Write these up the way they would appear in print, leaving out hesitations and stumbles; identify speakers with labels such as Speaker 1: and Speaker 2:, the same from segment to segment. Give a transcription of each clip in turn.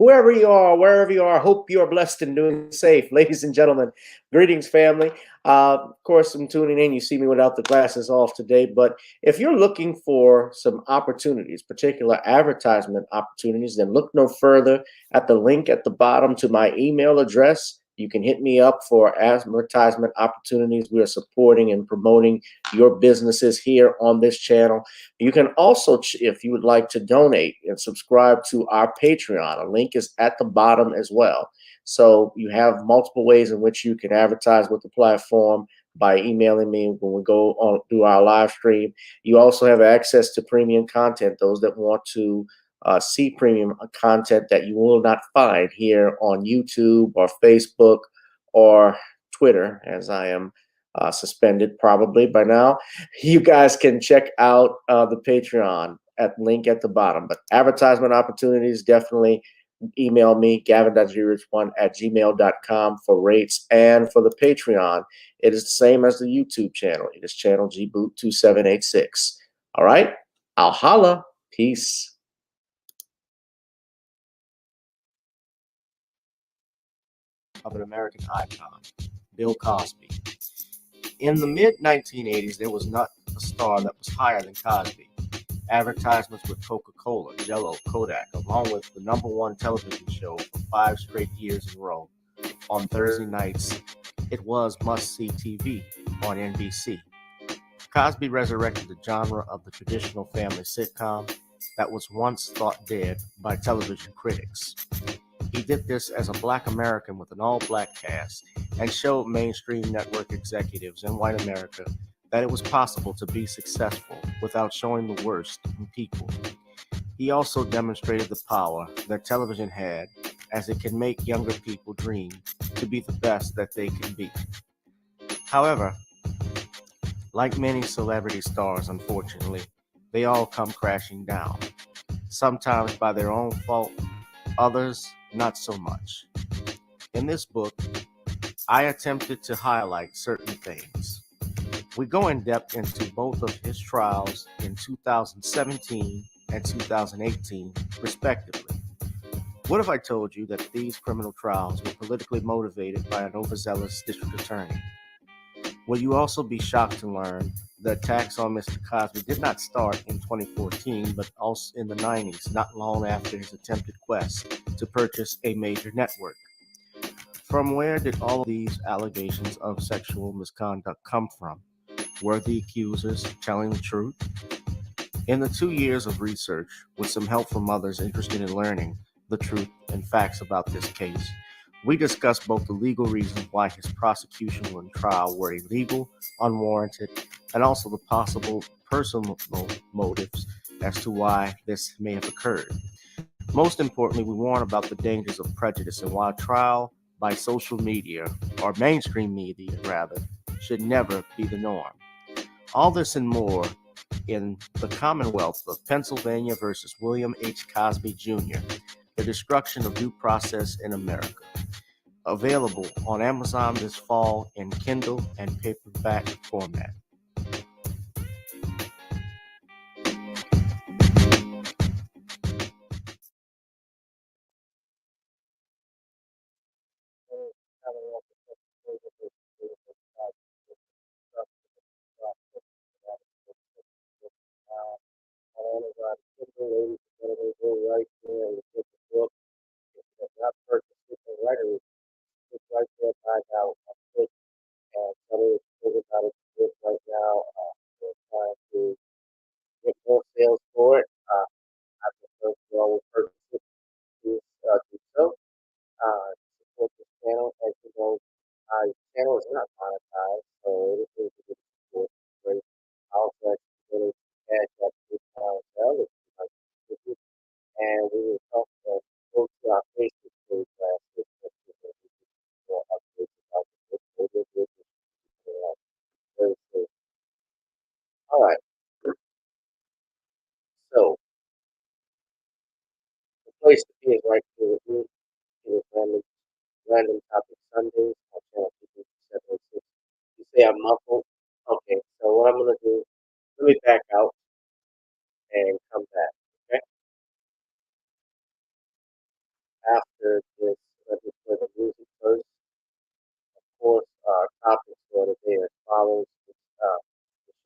Speaker 1: Whoever you are, wherever you are, hope you are blessed and doing safe. Ladies and gentlemen, greetings, family. Of course, I'm tuning in. You see me without the glasses off today. But if you're looking for some opportunities, particular advertisement opportunities, then look no further at the link at the bottom to my email address. You can hit me up for advertisement opportunities. We are supporting and promoting your businesses here on this channel. You can also, if you would like to donate and subscribe to our Patreon, a link is at the bottom as well. So you have multiple ways in which you can advertise with the platform by emailing me when we go on through our live stream. You also have access to premium content, those that want to see premium content that you will not find here on YouTube or Facebook or Twitter, as I am suspended probably by now. You guys can check out the Patreon at link at the bottom. But advertisement opportunities, definitely email me, gavin.grich1@gmail.com for rates. And for the Patreon, it is the same as the YouTube channel. It is channel gboot2786. All right, I'll holla. Peace. Of an American icon, Bill Cosby. In the mid-1980s, there was not a star that was higher than Cosby. Advertisements with Coca-Cola, Jello, Kodak, along with the #1 television show for 5 straight years in a row. On Thursday nights, it was must-see TV on NBC. Cosby resurrected the genre of the traditional family sitcom that was once thought dead by television critics. He did this as a Black American with an all-Black cast and showed mainstream network executives in white America that it was possible to be successful without showing the worst in people. He also demonstrated the power that television had, as it can make younger people dream to be the best that they can be. However, like many celebrity stars, unfortunately, they all come crashing down, sometimes by their own fault, others not so much. In this book, I attempted to highlight certain things. We go in depth into both of his trials in 2017 and 2018, respectively. What if I told you that these criminal trials were politically motivated by an overzealous district attorney? Will you also be shocked to learn the attacks on Mr. Cosby did not start in 2014, but also in the 90s, not long after his attempted quest to purchase a major network? From where did all of these allegations of sexual misconduct come from? Were the accusers telling the truth? In the 2 years of research, with some help from others interested in learning the truth and facts about this case, we discussed both the legal reasons why his prosecution and trial were illegal, unwarranted, and also the possible personal motives as to why this may have occurred. Most importantly, we warn about the dangers of prejudice and why trial by social media, or mainstream media rather, should never be the norm. All this and more in The Commonwealth of Pennsylvania versus William H. Cosby Jr., The Destruction of Due Process in America. Available on Amazon this fall in Kindle and paperback format.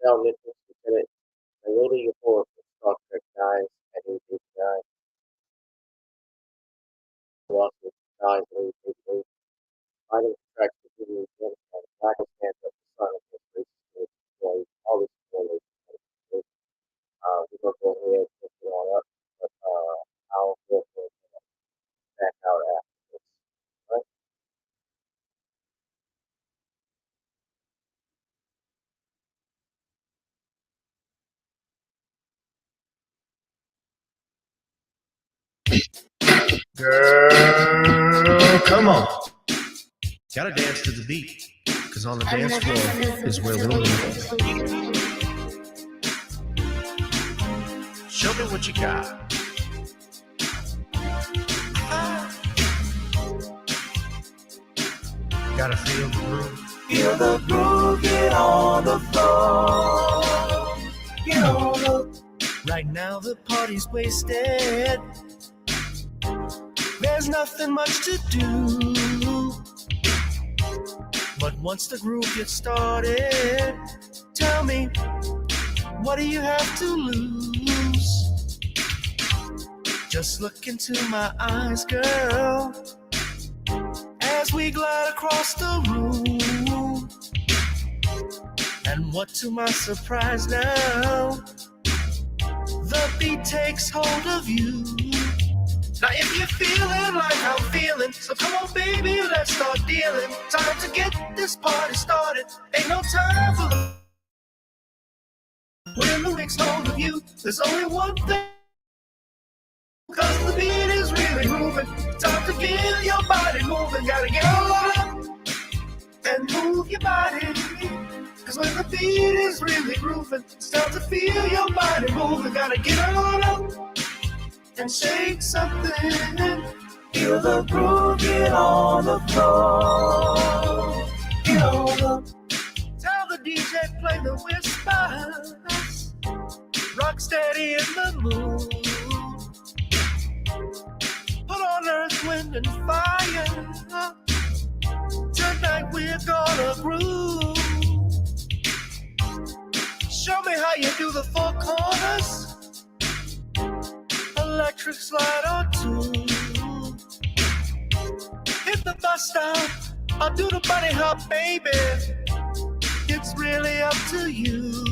Speaker 1: Nichelle Nichols, Lieutenant Uhura from Star Trek Guys at 889, also Guys at 888, finding tracks to give you again and black hands up the sun of this race, all this spoilers. We're going to go ahead and pick it all up, but I'll go ahead and back out after this. Right?
Speaker 2: Girl, come on. Gotta dance to the beat, cause on the dance floor is where we'll meet. Show me what you got. Gotta feel the groove.
Speaker 3: Feel the groove, get on the floor. Get on the.
Speaker 2: Right now the party's wasted. There's nothing much to do. But once the groove gets started, tell me, what do you have to lose? Just look into my eyes, girl, as we glide across the room. And what to my surprise now, the beat takes hold of you. Now if you're feeling like I'm feeling, so come on baby, let's start dealing. Time to get this party started. Ain't no time for the... When the mix hold of you, there's only one thing. Cause the beat is really moving. Time to get your body moving. Gotta get on up and move your body. Cause when the beat is really grooving, it's time to feel your body moving. Gotta get on up and shake something.
Speaker 3: Feel the groove, get on the floor. Get on up.
Speaker 2: Tell the DJ play the whispers. Rock steady in the mood. Put on earth, wind, and fire. Tonight we're gonna groove. Show me how you do the four corners. Electric slide or two. Hit the bus stop. I'll do the bunny hop, baby. It's really up to you.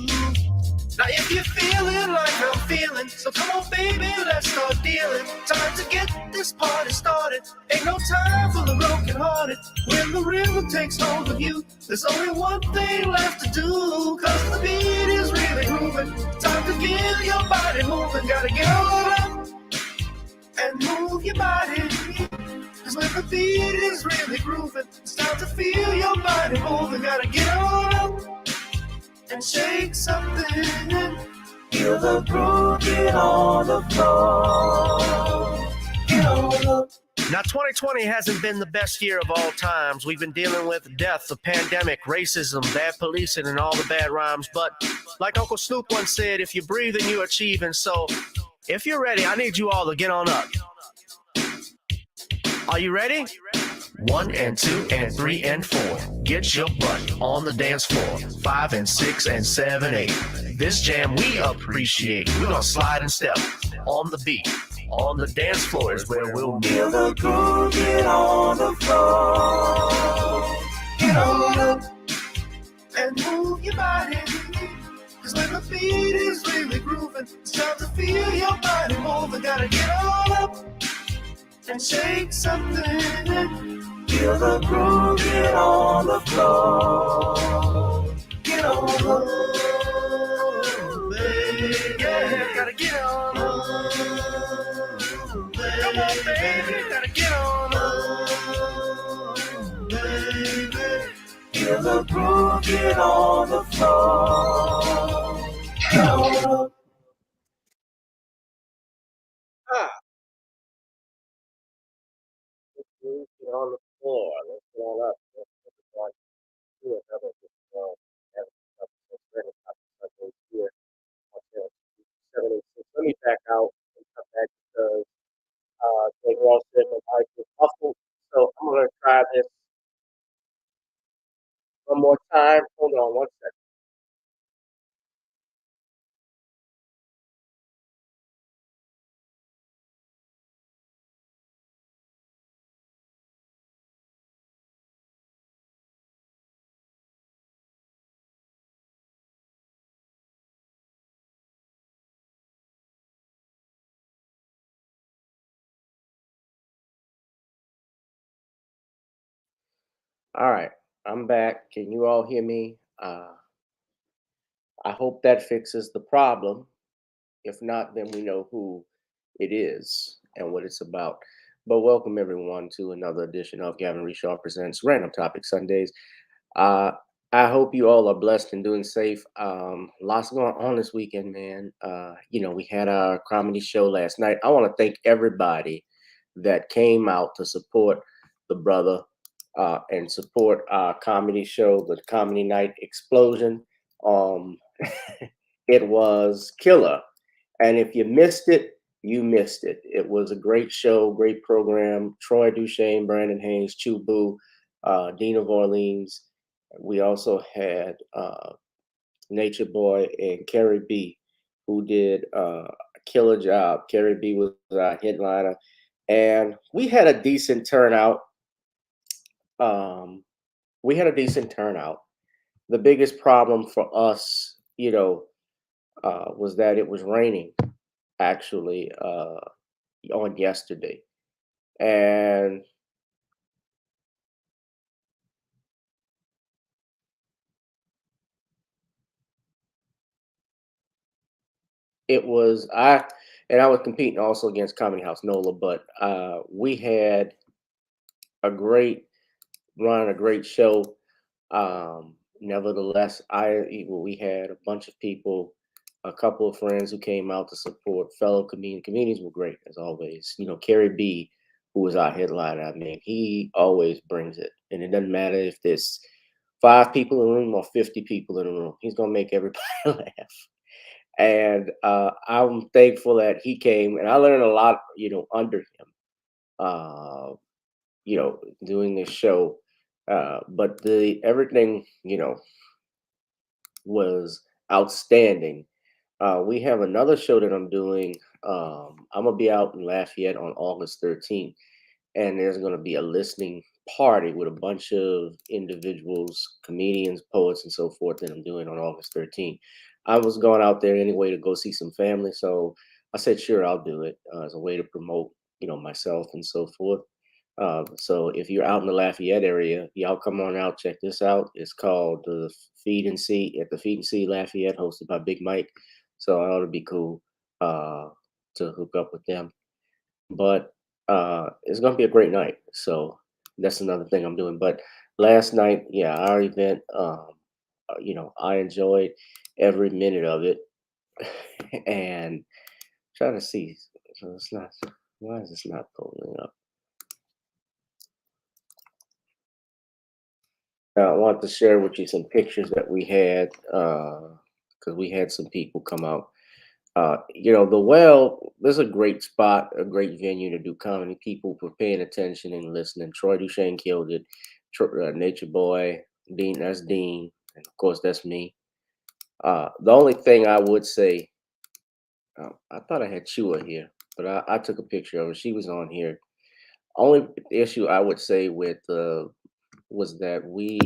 Speaker 2: Now if you're feeling like I'm feeling, so come on baby, let's start dealing. Time to get this party started. Ain't no time for the broken hearted. When the rhythm takes hold of you, there's only one thing left to do. Cause the beat is really grooving. Time to get your body moving. Gotta get on up and move your body. Cause when the beat is really grooving, it's time to feel your body moving. Gotta get on up and shake something.
Speaker 3: Feel the groove, get on the floor. Get on up.
Speaker 2: Now 2020 hasn't been the best year of all times. We've been dealing with death, the pandemic, racism, bad policing, and all the bad rhymes. But like Uncle Snoop once said, if you're breathing, you're achieving. So if you're ready, I need you all to get on up. Are you ready? 1 and 2 and 3 and 4. Get your butt on the dance floor. 5 and 6 and 7, 8. This jam we appreciate. We're gonna slide and step on the beat. On the dance floor is where we'll meet.
Speaker 3: Feel the groove, get on the floor. Get on up
Speaker 2: And move your body. Cause when the beat is really grooving, it's time to feel your body moving. Gotta get on up and shake something.
Speaker 3: Feel the groove, get on the floor. Get on up.
Speaker 2: Yeah, gotta get on up. Come on, baby, gotta get on up.
Speaker 3: Feel the groove, get on the floor. Get on up.
Speaker 1: Get on the floor. Let's get on up. Let's get on to another episode here on channel 786. Let me back out and come back because they all said my mic was muffled. So I'm gonna try this one more time. Hold on one second. All right, I'm back. Can you all hear me? I hope that fixes the problem. If not, then we know who it is and what it's about. But welcome everyone to another edition of Gavin Reshaw Presents Random Topic Sundays. Uh, I hope you all are blessed and doing safe. Lots going on this weekend, man. We had our comedy show last night. I want to thank everybody that came out to support the brother and support our comedy show, the Comedy Night Explosion. Um, it was killer. And if you missed it, you missed it. It was a great show, great program. Troy Duchesne, Brandon Haynes, Chubu, Dean of Orleans. We also had Nature Boy and Carrie B, who did a killer job. Carrie B was our headliner. And we had a decent turnout. We had a decent turnout. The biggest problem for us, was that it was raining actually on yesterday. And I was competing also against Comedy House NOLA, but we had a great run, a great show. Nevertheless, we had a bunch of people, a couple of friends who came out to support fellow comedians. Comedians were great as always. Carrie B, who was our headliner, I mean, he always brings it, and it doesn't matter if there's 5 people in the room or 50 people in the room. He's gonna make everybody laugh. And I'm thankful that he came, and I learned a lot, under him, uh, doing this show. But the everything, was outstanding. We have another show that I'm doing. I'm gonna be out in Lafayette on August 13th, and there's going to be a listening party with a bunch of individuals, comedians, poets, and so forth that I'm doing on August 13th. I was going out there anyway to go see some family, so I said, sure, I'll do it as a way to promote, myself and so forth. So if you're out in the Lafayette area, y'all come on out, check this out. It's called the Feed and See at the Feed and See Lafayette, hosted by Big Mike. So it ought to be cool uh, to hook up with them. But it's gonna be a great night. So that's another thing I'm doing. But last night, yeah, our event, I enjoyed every minute of it, and trying to see. So it's not. Why is this not pulling up? Now, I want to share with you some pictures that we had because we had some people come out. The Well, there's a great spot, a great venue to do comedy. People were paying attention and listening. Troy Duchesne killed it. Nature Boy, Dean, that's Dean, and of course that's me. The only thing I would say, I thought I had Chua here, but I took a picture of her. She was on here. Only issue I would say with was that we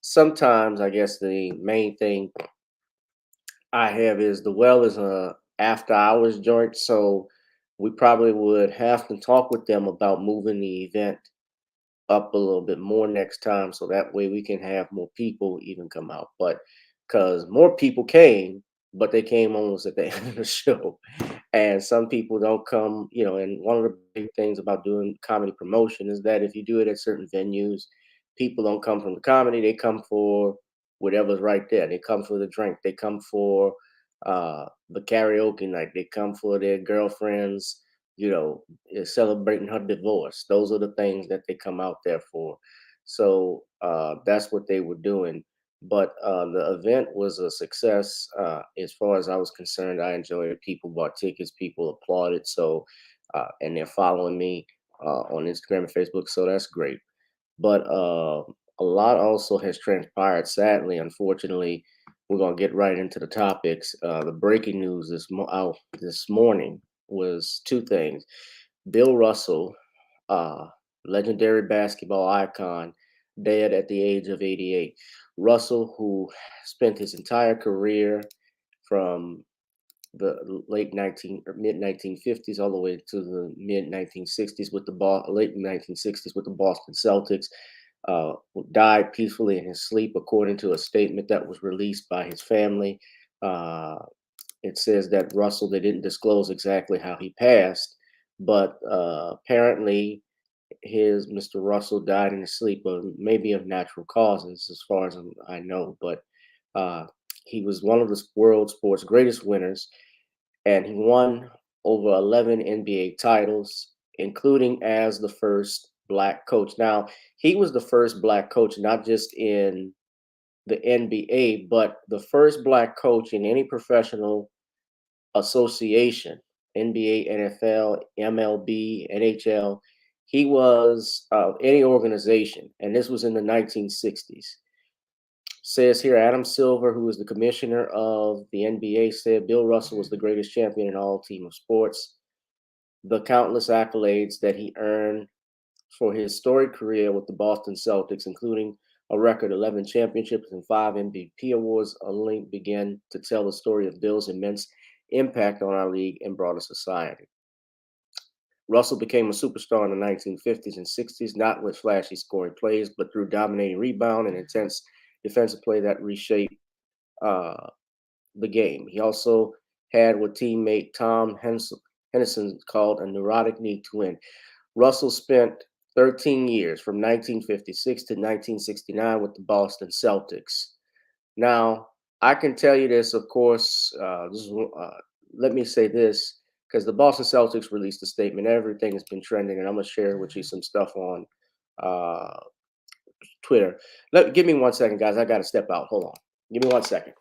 Speaker 1: sometimes I guess the main thing I have is the Well is a after hours joint, so we probably would have to talk with them about moving the event up a little bit more next time, so that way we can have more people even come out. But because more people came, but they came almost at the end of the show, and some people don't come. And one of the big things about doing comedy promotion is that if you do it at certain venues, people don't come from the comedy; they come for whatever's right there. They come for the drink. They come for the karaoke night. They come for their girlfriends, is celebrating her divorce. Those are the things that they come out there for. So that's what they were doing. But the event was a success. As far as I was concerned, I enjoyed it. People bought tickets, people applauded. So, and they're following me on Instagram and Facebook. So that's great. But a lot also has transpired. Sadly, unfortunately, we're gonna get right into the topics. The breaking news out this morning was two things. Bill Russell, uh, legendary basketball icon, dead at the age of 88. Russell, who spent his entire career from the late 19 or mid 1950s all the way to the mid 1960s with the late 1960s with the Boston Celtics, died peacefully in his sleep, according to a statement that was released by his family. Uh, it says that Russell, they didn't disclose exactly how he passed, but apparently his Mr. Russell died in his sleep, maybe of natural causes, as far as I know. But uh, he was one of the world sports greatest winners, and he won over 11 NBA titles, including as the first black coach. Now, he was the first black coach, not just in the NBA, but the first black coach in any professional association, NBA, NFL, MLB, NHL. He was any organization, and this was in the 1960s. Says here, Adam Silver, who is the commissioner of the NBA, said Bill Russell was the greatest champion in all team of sports. The countless accolades that he earned for his storied career with the Boston Celtics, including a record 11 championships and 5 MVP awards, only began to tell the story of Bill's immense impact on our league and broader society. Russell became a superstar in the 1950s and 60s, not with flashy scoring plays, but through dominating rebound and intense defensive play that reshaped uh, the game. He also had what teammate Tom Henderson called a neurotic need to win. Russell spent 13 years from 1956 to 1969 with the Boston Celtics. Now, I can tell you this, of course. Let me say this, because the Boston Celtics released a statement. Everything has been trending, and I'm going to share with you some stuff on uh, Twitter. Give me 1 second, guys. I got to step out. Hold on. Give me 1 second.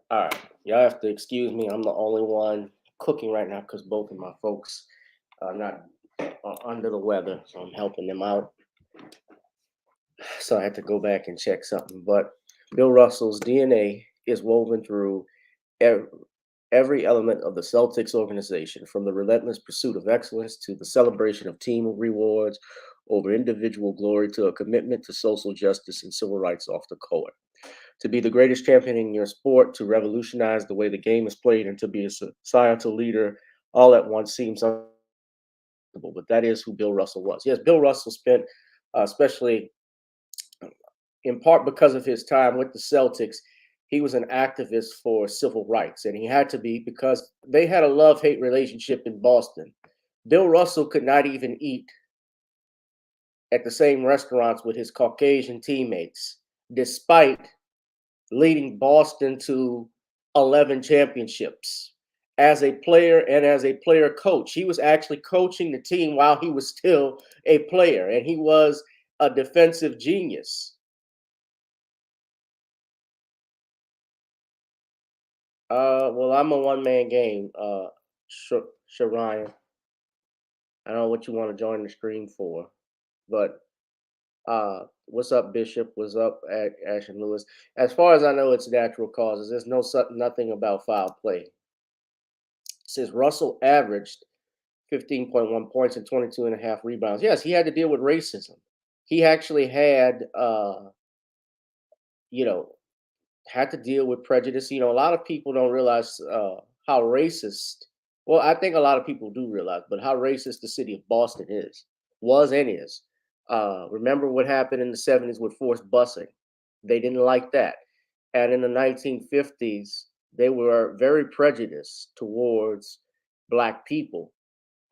Speaker 1: All right. Y'all have to excuse me. I'm the only one cooking right now because both of my folks are not under the weather. So I'm helping them out. So I had to go back and check something. But Bill Russell's DNA is woven through ev- every element of the Celtics organization, from the relentless pursuit of excellence to the celebration of team rewards over individual glory to a commitment to social justice and civil rights off the court. To be the greatest champion in your sport, to revolutionize the way the game is played, and to be a societal leader all at once seems unbelievable. But that is who Bill Russell was. Yes, Bill Russell spent, especially in part because of his time with the Celtics, he was an activist for civil rights, and he had to be because they had a love-hate relationship in Boston. Bill Russell could not even eat at the same restaurants with his Caucasian teammates, despite leading Boston to 11 championships as a player and as a player coach. He was actually coaching the team while he was still a player, and he was a defensive genius. Well, I'm a one-man game, Shariah. I don't know what you want to join the stream for, but what's up, Bishop? What's up, Ashton Lewis? As far as I know, it's natural causes. There's nothing about foul play. It says Russell averaged 15.1 points and 22 and a half rebounds. Yes, he had to deal with racism. He actually had, you know, had to deal with prejudice. A lot of people don't realize how racist. Well, I think a lot of people do realize, but how racist the city of Boston was, and is. Remember what happened in the '70s with forced busing? They didn't like that, and in the 1950s, they were very prejudiced towards black people,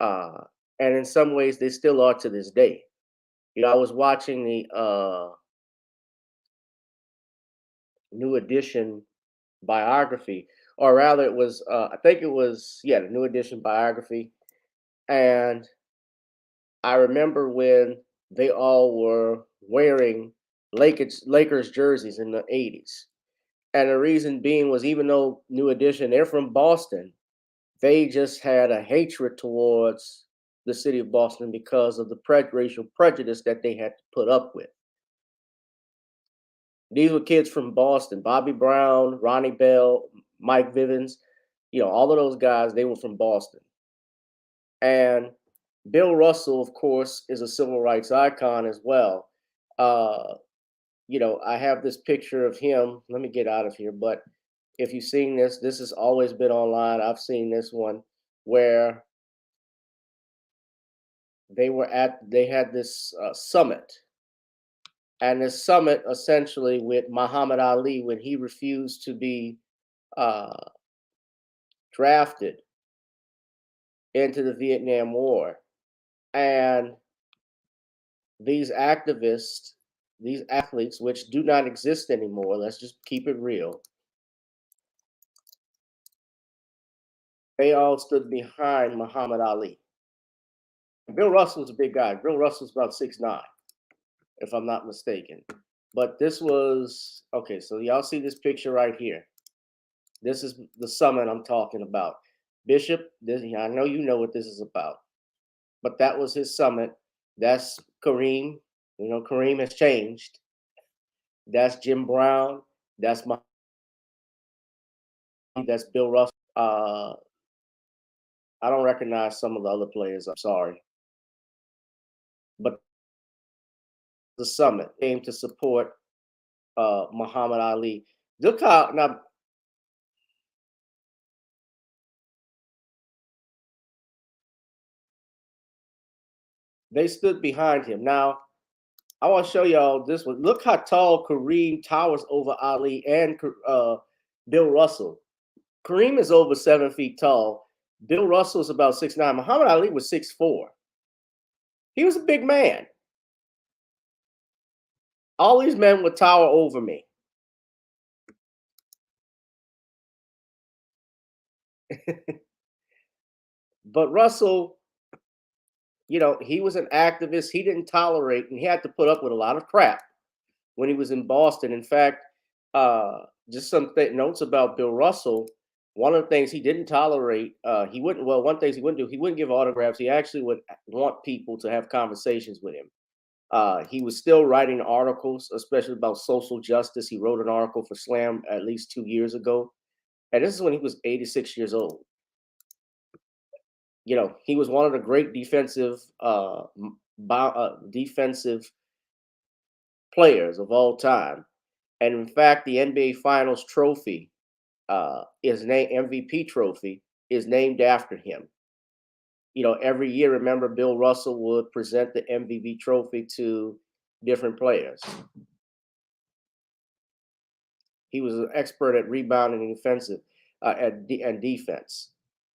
Speaker 1: uh, and in some ways, they still are to this day. I was watching the New Edition biography, or rather, it was I think it was, yeah, the New Edition biography, and I remember when they all were wearing Lakers jerseys in the '80s, and the reason being was, even though New Edition, they're from Boston, they just had a hatred towards the city of Boston because of the racial prejudice that they had to put up with. These were kids from Boston: Bobby Brown, Ronnie Bell, Mike Vivens. All of those guys, they were from Boston. And Bill Russell, of course, is a civil rights icon as well. Uh, I have this picture of him. Let me get out of here. But if you've seen this has always been online. I've seen this one where they had this summit. And this summit essentially with Muhammad Ali, when he refused to be uh, drafted into the Vietnam War. And these activists, these athletes, which do not exist anymore, let's just keep it real, they all stood behind Muhammad Ali. Bill Russell's a big guy. Bill Russell's about 6'9", if I'm not mistaken. But this was, okay, so y'all see this picture right here. This is the summit I'm talking about. Bishop, I know you know what this is about. But that was his summit. That's Kareem. Kareem has changed. That's Jim Brown. That's that's Bill Russell. I don't recognize some of the other players. I'm sorry. but the summit came to support Muhammad Ali. Look how now they stood behind him. Now I want to show y'all this one. Look how tall Kareem towers over Ali and Bill Russell. Kareem is over 7 feet tall. Bill Russell is about 6'9". Muhammad Ali was 6'4". He was a big man. All these men would tower over me. But Russell, he was an activist. He didn't tolerate, and he had to put up with a lot of crap when he was in Boston. In fact, just some notes about Bill Russell. One of the things he didn't tolerate, he wouldn't. Well, one thing he wouldn't do, he wouldn't give autographs. He actually would want people to have conversations with him. He was still writing articles, especially about social justice. He wrote an article for Slam at least 2 years ago, and this is when he was 86 years old. He was one of the great defensive players of all time. And in fact, the NBA Finals trophy is named MVP trophy is named after him. Every year, remember, Bill Russell would present the MVP trophy to different players. He was an expert at rebounding and and defense.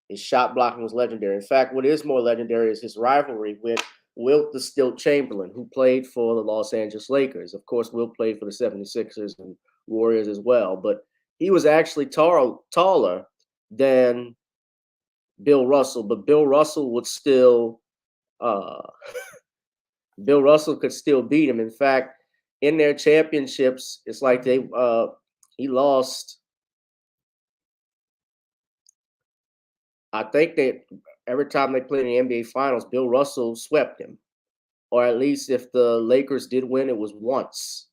Speaker 1: His shot blocking was legendary. In fact, what is more legendary is his rivalry with Wilt the Stilt Chamberlain, who played for the Los Angeles Lakers. Of course, Wilt played for the 76ers and Warriors as well, but he was actually taller than Bill Russell, but Bill Russell would still Bill Russell could still beat him. In fact, in their championships, it's like he lost. I think that every time they played in the NBA Finals, Bill Russell swept him. Or at least if the Lakers did win, it was once,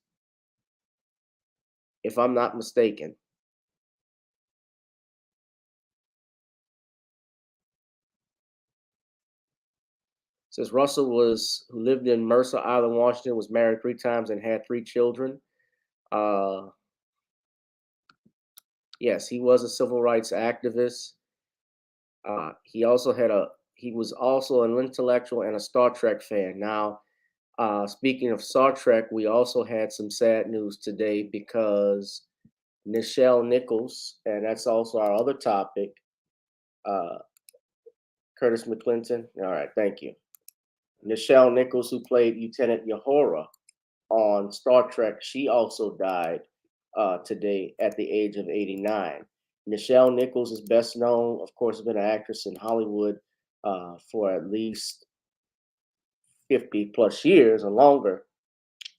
Speaker 1: if I'm not mistaken. Since Russell who lived in Mercer Island, Washington, was married 3 times and had 3 children. Yes, he was a civil rights activist. He was also an intellectual and a Star Trek fan. Now, speaking of Star Trek, we also had some sad news today because Nichelle Nichols, and that's also our other topic, Curtis McClinton. All right, thank you. Nichelle Nichols, who played Lieutenant Uhura on Star Trek, she also died today at the age of 89. Nichelle Nichols is best known, of course, has been an actress in Hollywood for at least 50 plus years or longer.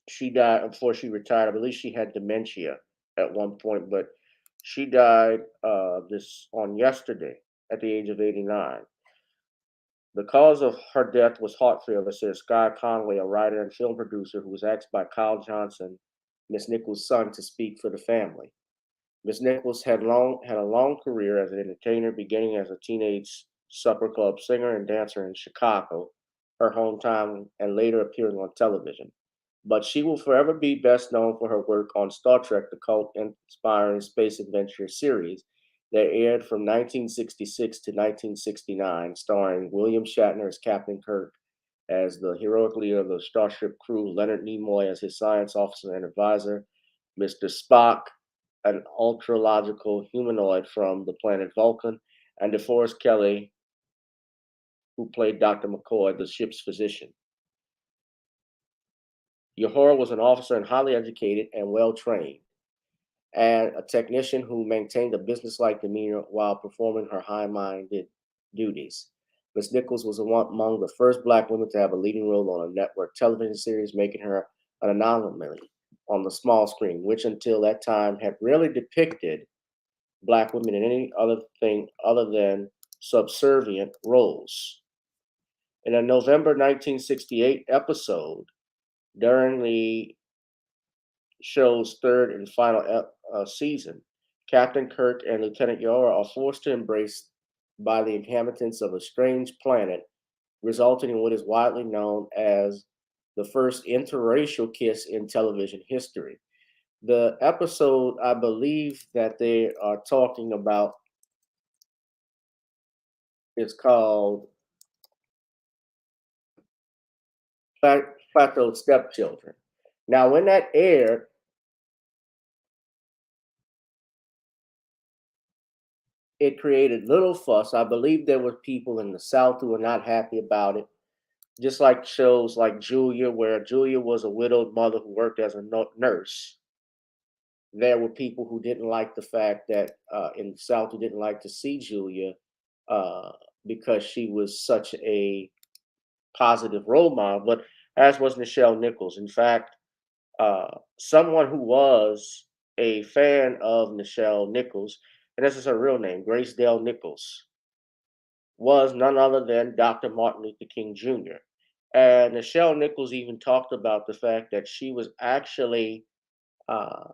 Speaker 1: She died before she retired. I believe she had dementia at one point, but she died on yesterday at the age of 89. The cause of her death was heart failure, says Sky Conway, a writer and film producer who was asked by Kyle Johnson, Miss Nichols' son, to speak for the family. Miss Nichols had a long career as an entertainer, beginning as a teenage supper club singer and dancer in Chicago, her hometown, and later appearing on television. But she will forever be best known for her work on Star Trek, the cult-inspiring space adventure series that aired from 1966 to 1969, starring William Shatner as Captain Kirk, as the heroic leader of the Starship crew, Leonard Nimoy as his science officer and advisor, Mr. Spock, an ultra-logical humanoid from the planet Vulcan, and DeForest Kelley, who played Dr. McCoy, the ship's physician. Uhura was an officer and highly educated and well-trained, and a technician who maintained a businesslike demeanor while performing her high-minded duties. Ms. Nichols was among the first Black women to have a leading role on a network television series, making her an anomaly on the small screen, which until that time had rarely depicted Black women in any other thing other than subservient roles. In a November 1968 episode, during the show's third and final season, Captain Kirk and Lieutenant Uhura are forced to embrace by the inhabitants of a strange planet, resulting in what is widely known as the first interracial kiss in television history. The episode I believe that they are talking about is called Flattoed Stepchildren. Now, when that aired, it created little fuss. I believe there were people in the South who were not happy about it. Just like shows like Julia, where Julia was a widowed mother who worked as a nurse. There were people who didn't like the fact that in the South who didn't like to see Julia uh, because she was such a positive role model. But as was Nichelle Nichols. In fact, someone who was a fan of Nichelle Nichols, and this is her real name, Grace Dale Nichols, was none other than Dr. Martin Luther King Jr. And Nichelle Nichols even talked about the fact that uh,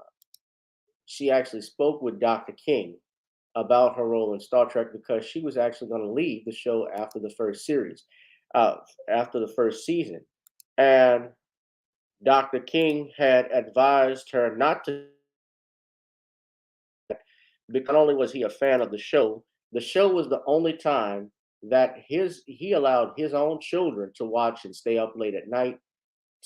Speaker 1: she actually spoke with Dr. King about her role in Star Trek because she was actually going to leave the show after the first series, after the first season. And Dr. King had advised her not to, because not only was he a fan of the show was the only time that he allowed his own children to watch and stay up late at night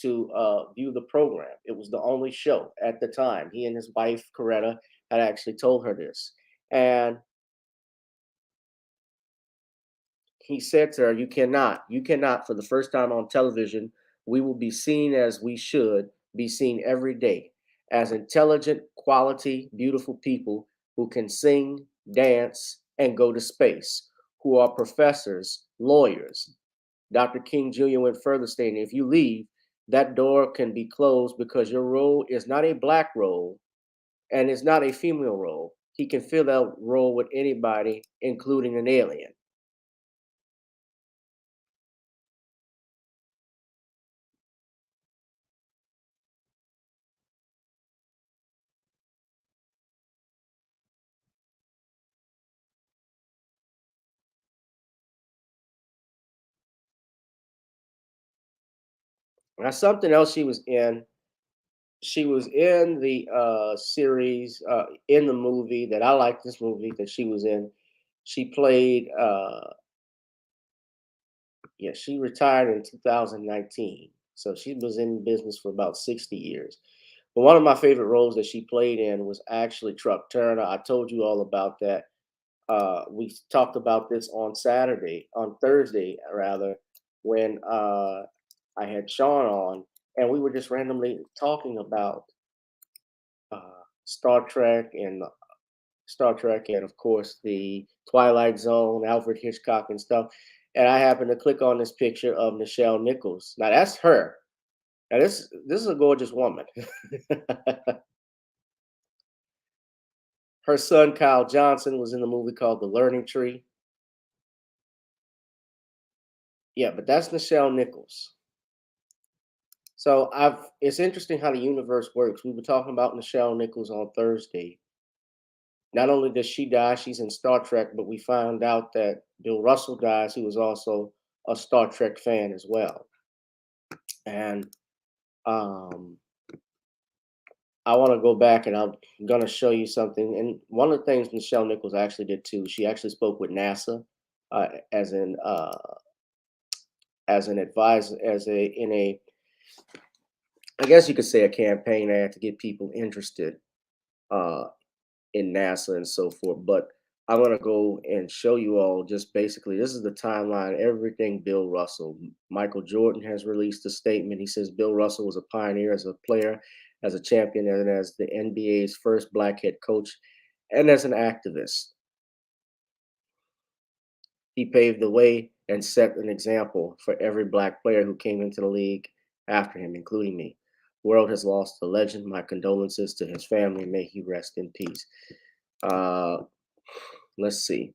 Speaker 1: to view the program. It was the only show at the time. He and his wife Coretta had actually told her this, and he said to her, you cannot, for the first time on television, we will be seen as we should be seen every day as intelligent, quality, beautiful people who can sing, dance, and go to space, who are professors, lawyers. Dr. King Jr. went further, stating, if you leave, that door can be closed because your role is not a black role and is not a female role. He can fill that role with anybody, including an alien. Now, something else she was in. She was in the series, in the movie that I like. This movie that she was in. She played. Yeah, she retired in 2019, so she was in business for about 60 years. But one of my favorite roles that she played in was actually Truck Turner. I told you all about that. We talked about this on Thursday rather, when I had Sean on, and we were just randomly talking about Star Trek and of course the Twilight Zone, Alfred Hitchcock and stuff. And I happened to click on this picture of Nichelle Nichols. Now that's her. Now this is a gorgeous woman. Her son Kyle Johnson was in the movie called The Learning Tree. Yeah, but that's Nichelle Nichols. So it's interesting how the universe works. We were talking about Nichelle Nichols on Thursday. Not only does she die, she's in Star Trek, but we found out that Bill Russell dies, who was also a Star Trek fan as well. And um, I want to go back and I'm going to show you something. And one of the things Nichelle Nichols actually did too, she actually spoke with NASA uh, as an uh, as an advisor, I guess you could say a campaign ad to get people interested uh, in NASA and so forth. But I'm going to go and show you all just basically this is the timeline, everything Bill Russell. Michael Jordan has released a statement. He says Bill Russell was a pioneer as a player, as a champion, and as the NBA's first black head coach, and as an activist. He paved the way and set an example for every black player who came into the league after him, including me. The world has lost a legend. My condolences to his family. May he rest in peace. Uh, let's see.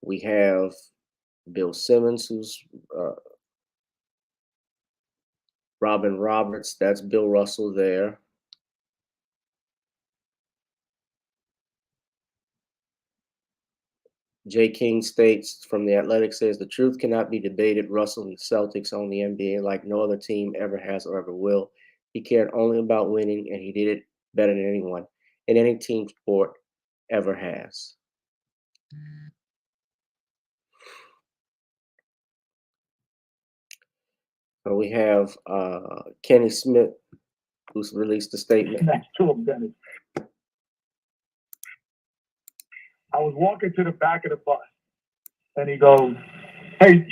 Speaker 1: We have Bill Simmons, who's Robin Roberts. That's Bill Russell there. Jay King states from The Athletic says, the truth cannot be debated. Russell and Celtics own the NBA like no other team ever has or ever will. He cared only about winning, and he did it better than anyone in any team sport ever has. So we have Kenny Smith, who's released a statement.
Speaker 4: Next to him, Dennis. I was walking to the back of the bus, and he goes, "Hey,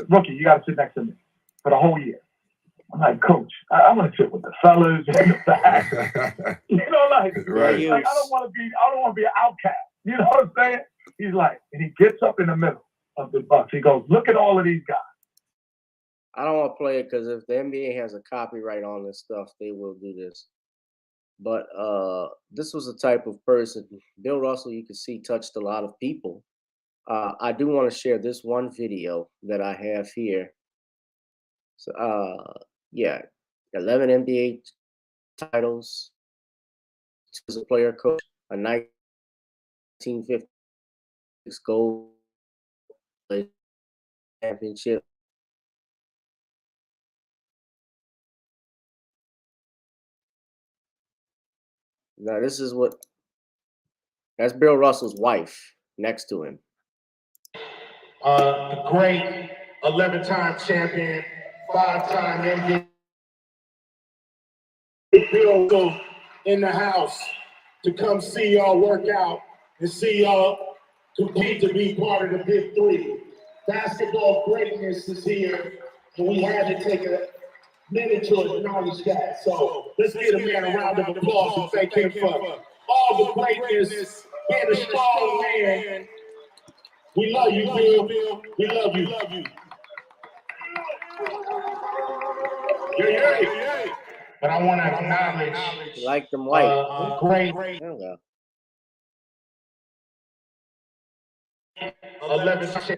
Speaker 4: rookie, you got to sit next to me for the whole year." I'm like, "Coach, I want to sit with the fellas in the back." You know, like I don't want to be an outcast. You know what I'm saying? He's like, and he gets up in the middle of the bus. He goes, "Look at all of these guys."
Speaker 1: I don't want to play it because if the NBA has a copyright on this stuff, they will do this. But this was the type of person, Bill Russell, you can see touched a lot of people. I do want to share this one video that I have here. So, yeah, 11 NBA titles as a player coach, a 1956 gold championship. Now, this is that's Bill Russell's wife next to him.
Speaker 5: The great 11-time champion, 5-time NBA. Bill in the house to come see y'all work out and see y'all compete to be part of the Big Three. Basketball greatness is here, and we had to take a minute to acknowledge that. So let's give a man a round of applause and thank him for all the greatness, being a strong man. We love you, Bill. We love you. Yeah. But I want to acknowledge
Speaker 1: Like them white.
Speaker 5: great 11.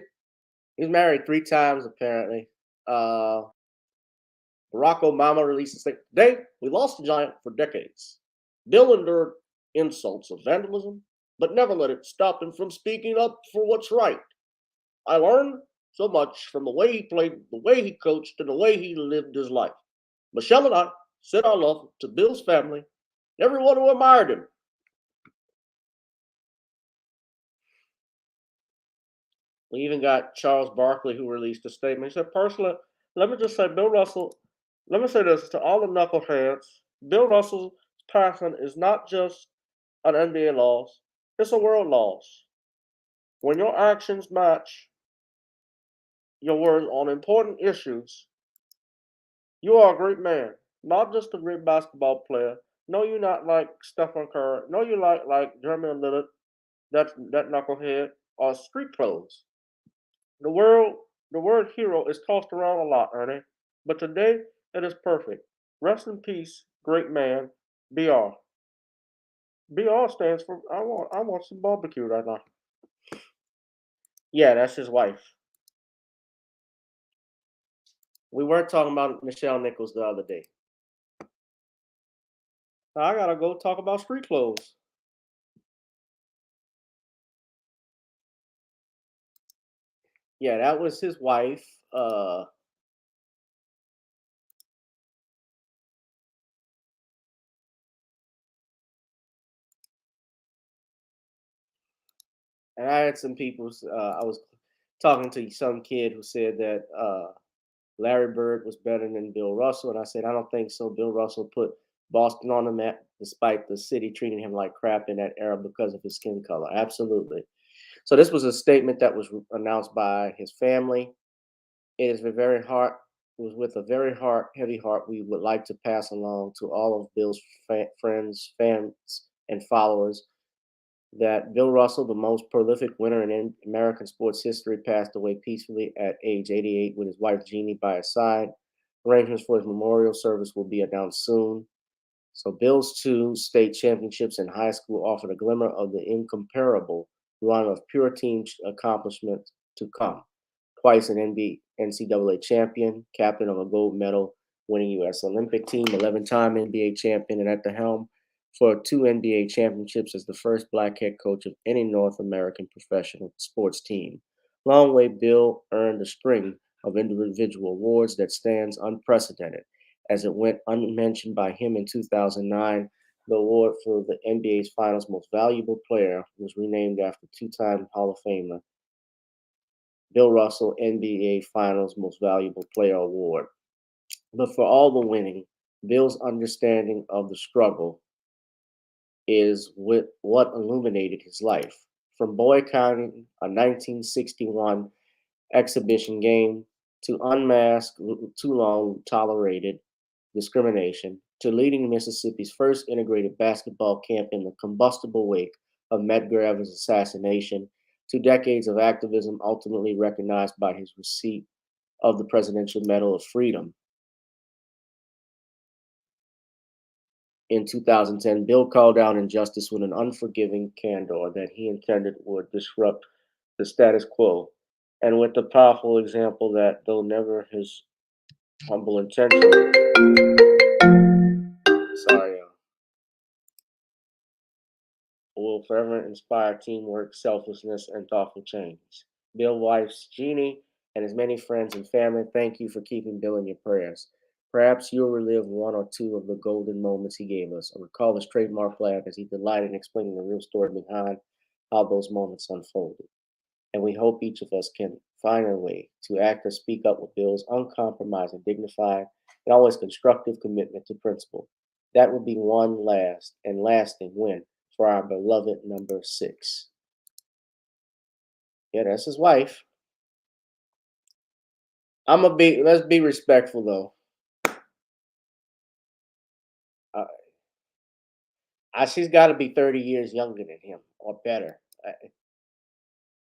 Speaker 1: He's married 3 times, apparently. Barack Obama released a statement. Today, we lost a giant for decades. Bill endured insults of vandalism, but never let it stop him from speaking up for what's right. I learned so much from the way he played, the way he coached, and the way he lived his life. Michelle and I sent our love to Bill's family, everyone who admired him. We even got Charles Barkley, who released a statement. He said, personally, let me just say, Bill Russell, let me say this to all the knuckleheads. Bill Russell's passing is not just an NBA loss, it's a world loss. When your actions match your words on important issues, you are a great man, not just a great basketball player. No, you're not like Stephen Curry. No, you're like Jeremy Lillard, that knucklehead, or street clothes. The word hero is tossed around a lot, Ernie, but today it is perfect. Rest in peace, great man, BR. BR stands for I want some barbecue right now. Yeah, that's his wife. We were talking about Nichelle Nichols the other day. Now I gotta go talk about street clothes. Yeah, that was his wife. And I had some people. I was talking to some kid who said that Larry Bird was better than Bill Russell, and I said I don't think so. Bill Russell put Boston on the map, despite the city treating him like crap in that era because of his skin color. Absolutely. So this was a statement that was announced by his family. It is very hard. It was with a very heavy heart. We would like to pass along to all of Bill's friends, fans, and followers that Bill Russell, the most prolific winner in American sports history, passed away peacefully at age 88 with his wife Jeannie by his side. Arrangements for his memorial service will be announced soon. So Bill's 2 state championships in high school offered a glimmer of the incomparable run of pure team accomplishments to come. Twice an NCAA champion, captain of a gold medal winning U.S. Olympic team, 11-time NBA champion, and at the helm for 2 NBA championships as the first black head coach of any North American professional sports team. Along the way, Bill earned a string of individual awards that stands unprecedented, as it went unmentioned by him in 2009. The award for the NBA's Finals Most Valuable Player was renamed after two-time Hall of Famer Bill Russell NBA Finals Most Valuable Player Award. But for all the winning, Bill's understanding of the struggle is what illuminated his life. From boycotting a 1961 exhibition game to unmask too long tolerated discrimination to leading Mississippi's first integrated basketball camp in the combustible wake of Medgar's assassination to decades of activism ultimately recognized by his receipt of the Presidential Medal of Freedom. In 2010, Bill called out injustice with an unforgiving candor that he intended would disrupt the status quo, and with the powerful example that, though never his humble intention, will forever inspire teamwork, selflessness, and thoughtful change. Bill's wife, Jeannie, and his many friends and family, thank you for keeping Bill in your prayers. Perhaps you'll relive one or two of the golden moments he gave us, or recall his trademark laugh as he delighted in explaining the real story behind how those moments unfolded. And we hope each of us can find a way to act or speak up with Bill's uncompromising, dignified, and always constructive commitment to principle. That would be one last and lasting win for our beloved number 6. Yeah, that's his wife. Let's be respectful though. She's got to be 30 years younger than him or better.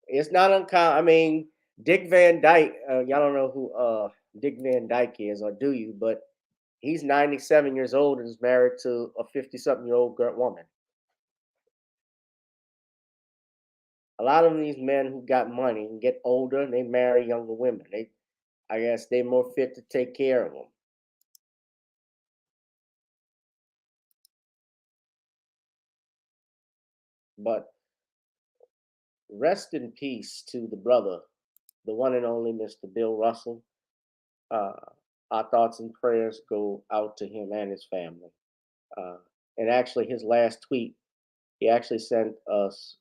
Speaker 1: It's not uncommon. I mean, Dick Van Dyke, y'all don't know who Dick Van Dyke is, or do you? But he's 97 years old and is married to a 50-something-year-old woman. A lot of these men who got money and get older, and they marry younger women. I guess they're more fit to take care of them. But rest in peace to the brother, the one and only Mr. Bill Russell. Our thoughts and prayers go out to him and his family. And actually, his last tweet, he actually sent us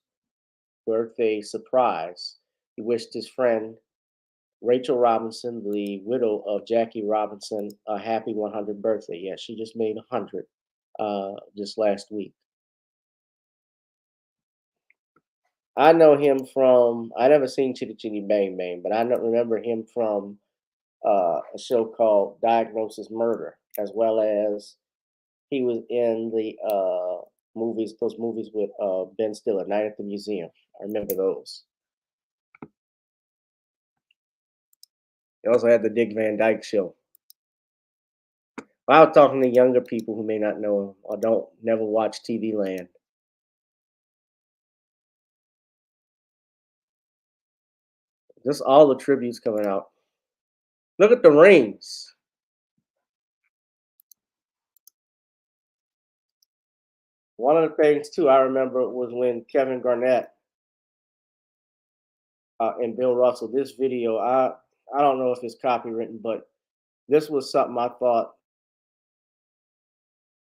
Speaker 1: birthday surprise. He wished his friend Rachel Robinson, the widow of Jackie Robinson, a happy 100th birthday. Yeah, she just made 100 just last week. I know him from, I never seen Chitty Chitty Bang Bang, but I remember him from a show called Diagnosis Murder, as well as he was in the those movies with Ben Stiller, Night at the Museum. I remember those. He also had the Dick Van Dyke Show. I was talking to younger people who may not know him or never watch TV Land. Just all the tributes coming out. Look at the rings. One of the things too I remember was when Kevin Garnett and Bill Russell, this video, I don't know if it's copywritten, but this was something I thought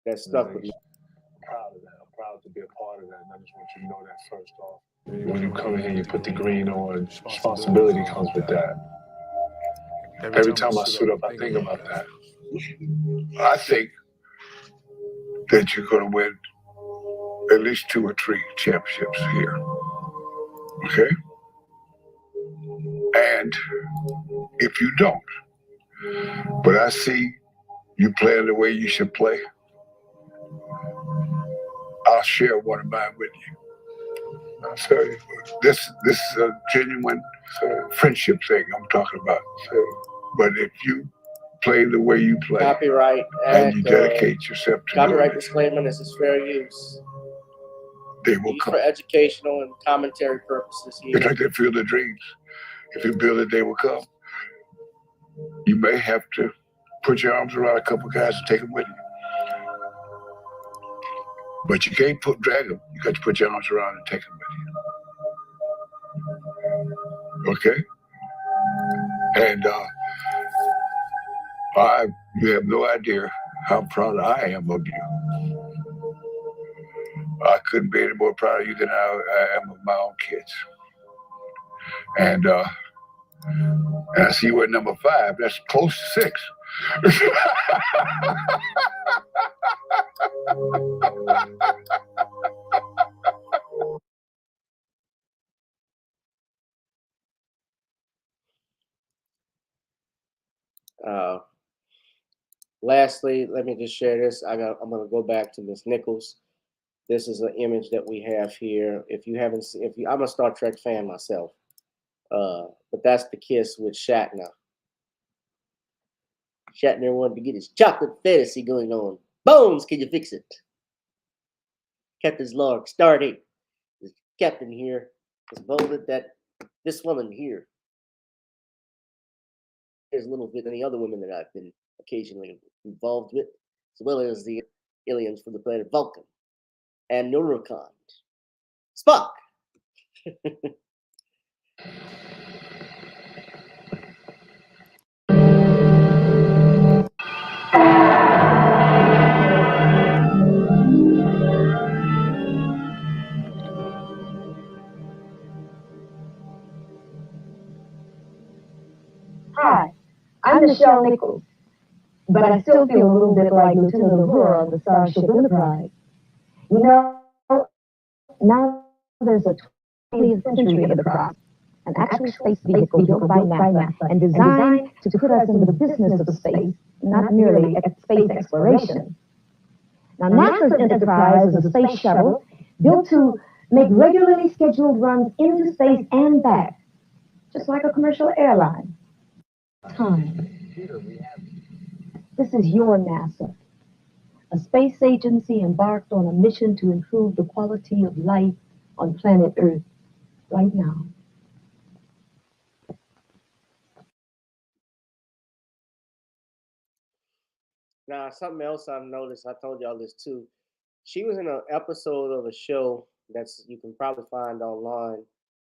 Speaker 1: that stuck with me.
Speaker 6: I'm proud of that. I'm proud to be a part of that. And I just want you to know that first off. When you come in here, you put the green on, responsibility comes with that. Every time I suit up, I think about that.
Speaker 7: I think that you're going to win at least 2 or 3 championships here. Okay? And if you don't, but I see you playing the way you should play, I'll share one of mine with you. So this is a genuine friendship thing I'm talking about. But if you play the way you play,
Speaker 1: Copyright
Speaker 7: and you dedicate yourself to
Speaker 1: copyright disclaimer, this is fair use.
Speaker 7: They will come.
Speaker 1: For educational and commentary purposes here.
Speaker 7: It's like that Field of Dreams. If you build it, they will come. You may have to put your arms around a couple guys and take them with you. But you can't drag them. You got to put your arms around and take them with you. Okay? And you have no idea how proud I am of you. I couldn't be any more proud of you than I am of my own kids. And I see you at number 5. That's close to 6.
Speaker 1: Lastly, let me just share this. I'm going to go back to Miss Nichols. This is an image that we have here. If you haven't seen, I'm a Star Trek fan myself, but that's the kiss with Shatner. Shatner wanted to get his chocolate fantasy going on. Bones, can you fix it? Captain's log, stardate. The captain here has voted that this woman here is a little bit than the other women that I've been occasionally involved with, as well as the aliens from the planet Vulcan and Neurocon. Spock.
Speaker 8: Hi, I'm Nichelle Nichols, but I still feel a little bit like Lieutenant Uhura on the Starship Enterprise. You know, now there's a 20th century Enterprise, an actual space vehicle built by NASA and designed to put us in the business of space, not merely space exploration. Now, NASA's Enterprise is a space shuttle built to make regularly scheduled runs into space and back, just like a commercial airline. Time. This is your NASA, a space agency embarked on a mission to improve the quality of life on planet Earth right now.
Speaker 1: Now, something else I've noticed, I told y'all this too. She was in an episode of a show that's you can probably find online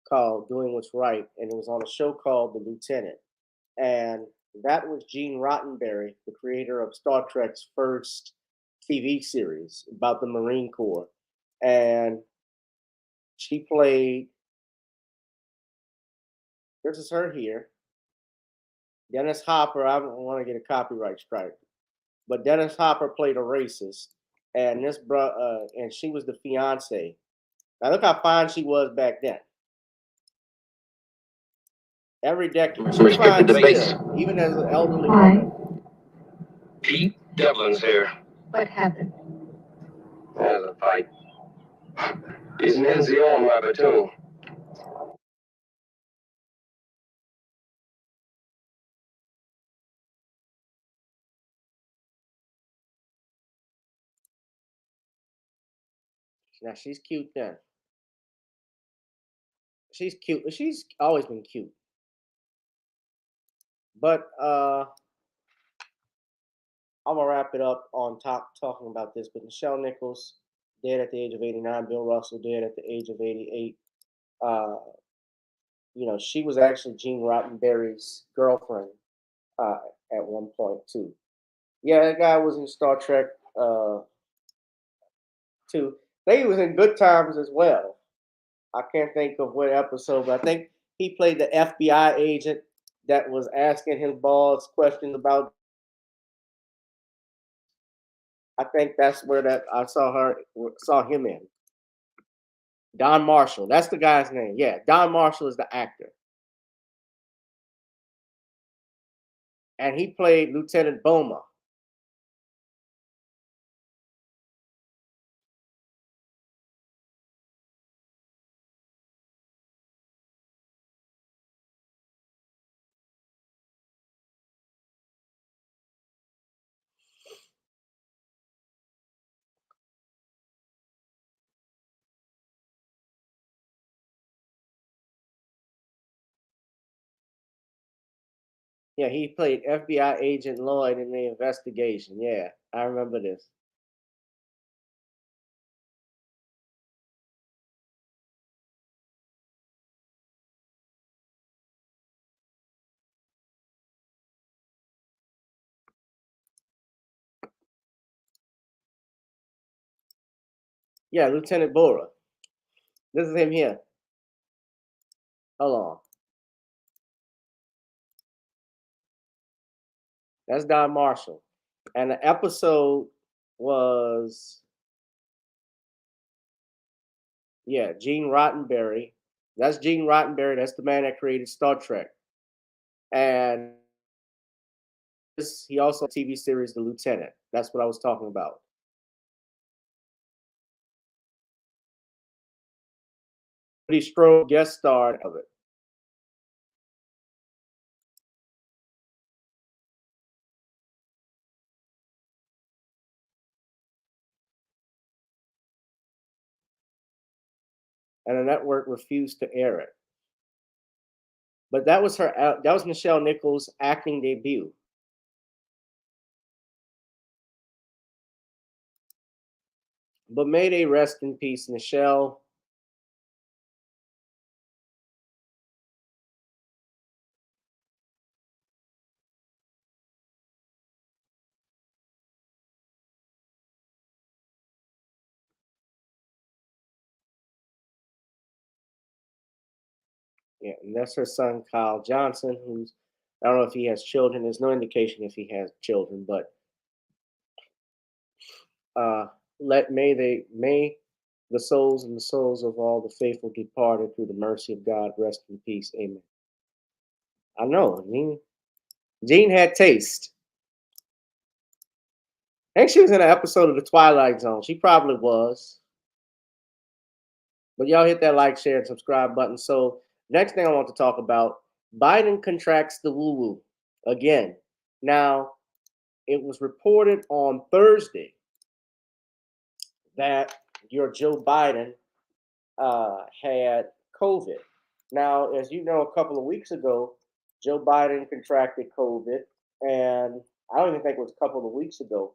Speaker 1: called Doing What's Right, and it was on a show called The Lieutenant. And that was Gene Roddenberry, the creator of Star Trek's first TV series about the Marine Corps. And she played, this is her here. Dennis Hopper, I don't want to get a copyright strike, but Dennis Hopper played a racist, and and she was the fiance. Now look how fine she was back then. Every decade, she's fine still, even as an elderly woman.
Speaker 9: Pete Devlin's here.
Speaker 8: What happened?
Speaker 9: There's a fight. He's an NCO in my platoon.
Speaker 1: Now she's cute then. She's cute. She's always been cute. But I'm gonna wrap it up on talking about this. But Nichelle Nichols dead at the age of 89. Bill Russell dead at the age of 88. She was actually Gene Roddenberry's girlfriend at one point too. Yeah, that guy was in Star Trek too. They was in Good Times as well. I can't think of what episode, but I think he played the FBI agent that was asking his boss questions about. I think that's where I saw him in. Don Marshall, that's the guy's name. Yeah, Don Marshall is the actor, and he played Lieutenant Boma. Yeah, he played FBI agent Lloyd in the investigation. Yeah, I remember this. Yeah, Lieutenant Bora. This is him here. Hold on. That's Don Marshall. And the episode was, yeah, Gene Roddenberry. That's Gene Roddenberry. That's the man that created Star Trek. And he also TV series The Lieutenant. That's what I was talking about. He Strode guest starred of it. And the network refused to air it. But that was that was Nichelle Nichols' acting debut. But may they rest in peace, Nichelle. Yeah, and that's her son, Kyle Johnson, who's, I don't know if he has children. There's no indication if he has children, but may the souls and the souls of all the faithful departed through the mercy of God rest in peace. Amen. I know. Jean had taste. I think she was in an episode of The Twilight Zone. She probably was. But y'all hit that like, share, and subscribe button. So next thing I want to talk about, Biden contracts the woo-woo again. Now, it was reported on Thursday that your Joe Biden had COVID. Now, as you know, a couple of weeks ago, Joe Biden contracted COVID, and I don't even think it was a couple of weeks ago.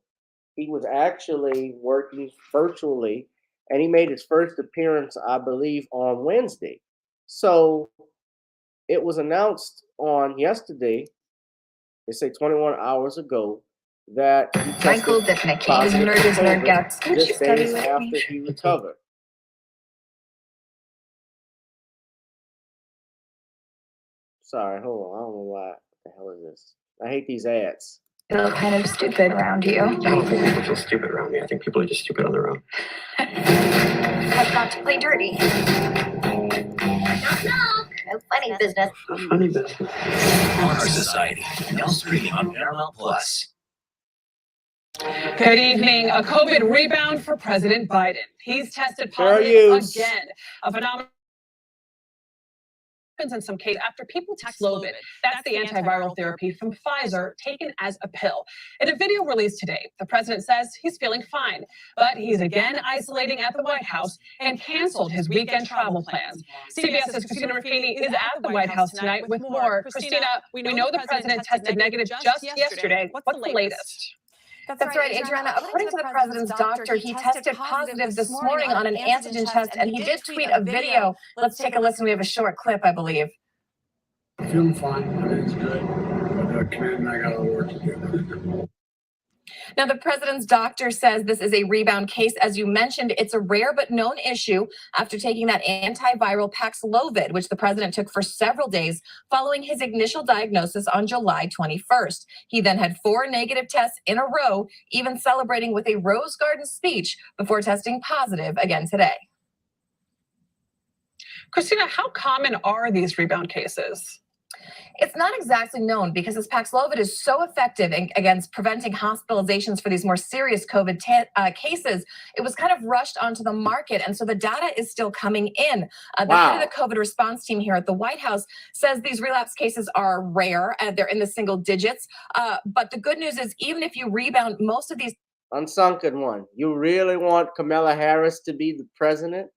Speaker 1: He was actually working virtually, and he made his first appearance, I believe, on Wednesday. So it was announced on yesterday, they say 21 hours ago, that he tested positive for COVID just days after he recovered. Sorry, hold on. I don't know why. What the hell is this? I hate these ads.
Speaker 10: Feel kind of stupid around you.
Speaker 9: I don't think people feel stupid around me. I think people are just stupid on their own.
Speaker 10: I've got to play dirty. No funny business.
Speaker 9: Funny business.
Speaker 2: Honor Society, now streaming on Paramount Plus.
Speaker 11: Good evening. A COVID rebound for President Biden. He's tested positive again. A phenomenon in some cases after people test Paxlovid. That's the antiviral therapy from Pfizer taken as a pill. In a video released today, the president says he's feeling fine, but he's again isolating at the White House and canceled his weekend travel plans. CBS's Christina Ruffini is at the White House tonight with more. Christina, we know the president tested negative just yesterday. What's the latest?
Speaker 10: That's right, Adriana. According to the president's doctor, he tested positive this morning on an antigen test, and he did tweet a video. Let's take a listen. We have a short clip, I believe.
Speaker 6: I'm feeling fine. Everything's good. But Kenneth and I got a lot of work to do.
Speaker 10: Now, the president's doctor says this is a rebound case. As you mentioned, it's a rare but known issue after taking that antiviral Paxlovid, which the president took for several days following his initial diagnosis on July 21st. He then had 4 negative tests in a row, even celebrating with a Rose Garden speech before testing positive again today.
Speaker 11: Christina, how common are these rebound cases?
Speaker 10: It's not exactly known because this Paxlovid is so effective against preventing hospitalizations for these more serious COVID cases. It was kind of rushed onto the market, and so the data is still coming in. The head of the COVID response team here at the White House says these relapse cases are rare, and they're in the single digits. But the good news is, even if you rebound, most of these...
Speaker 1: Unsunken one. You really want Kamala Harris to be the president?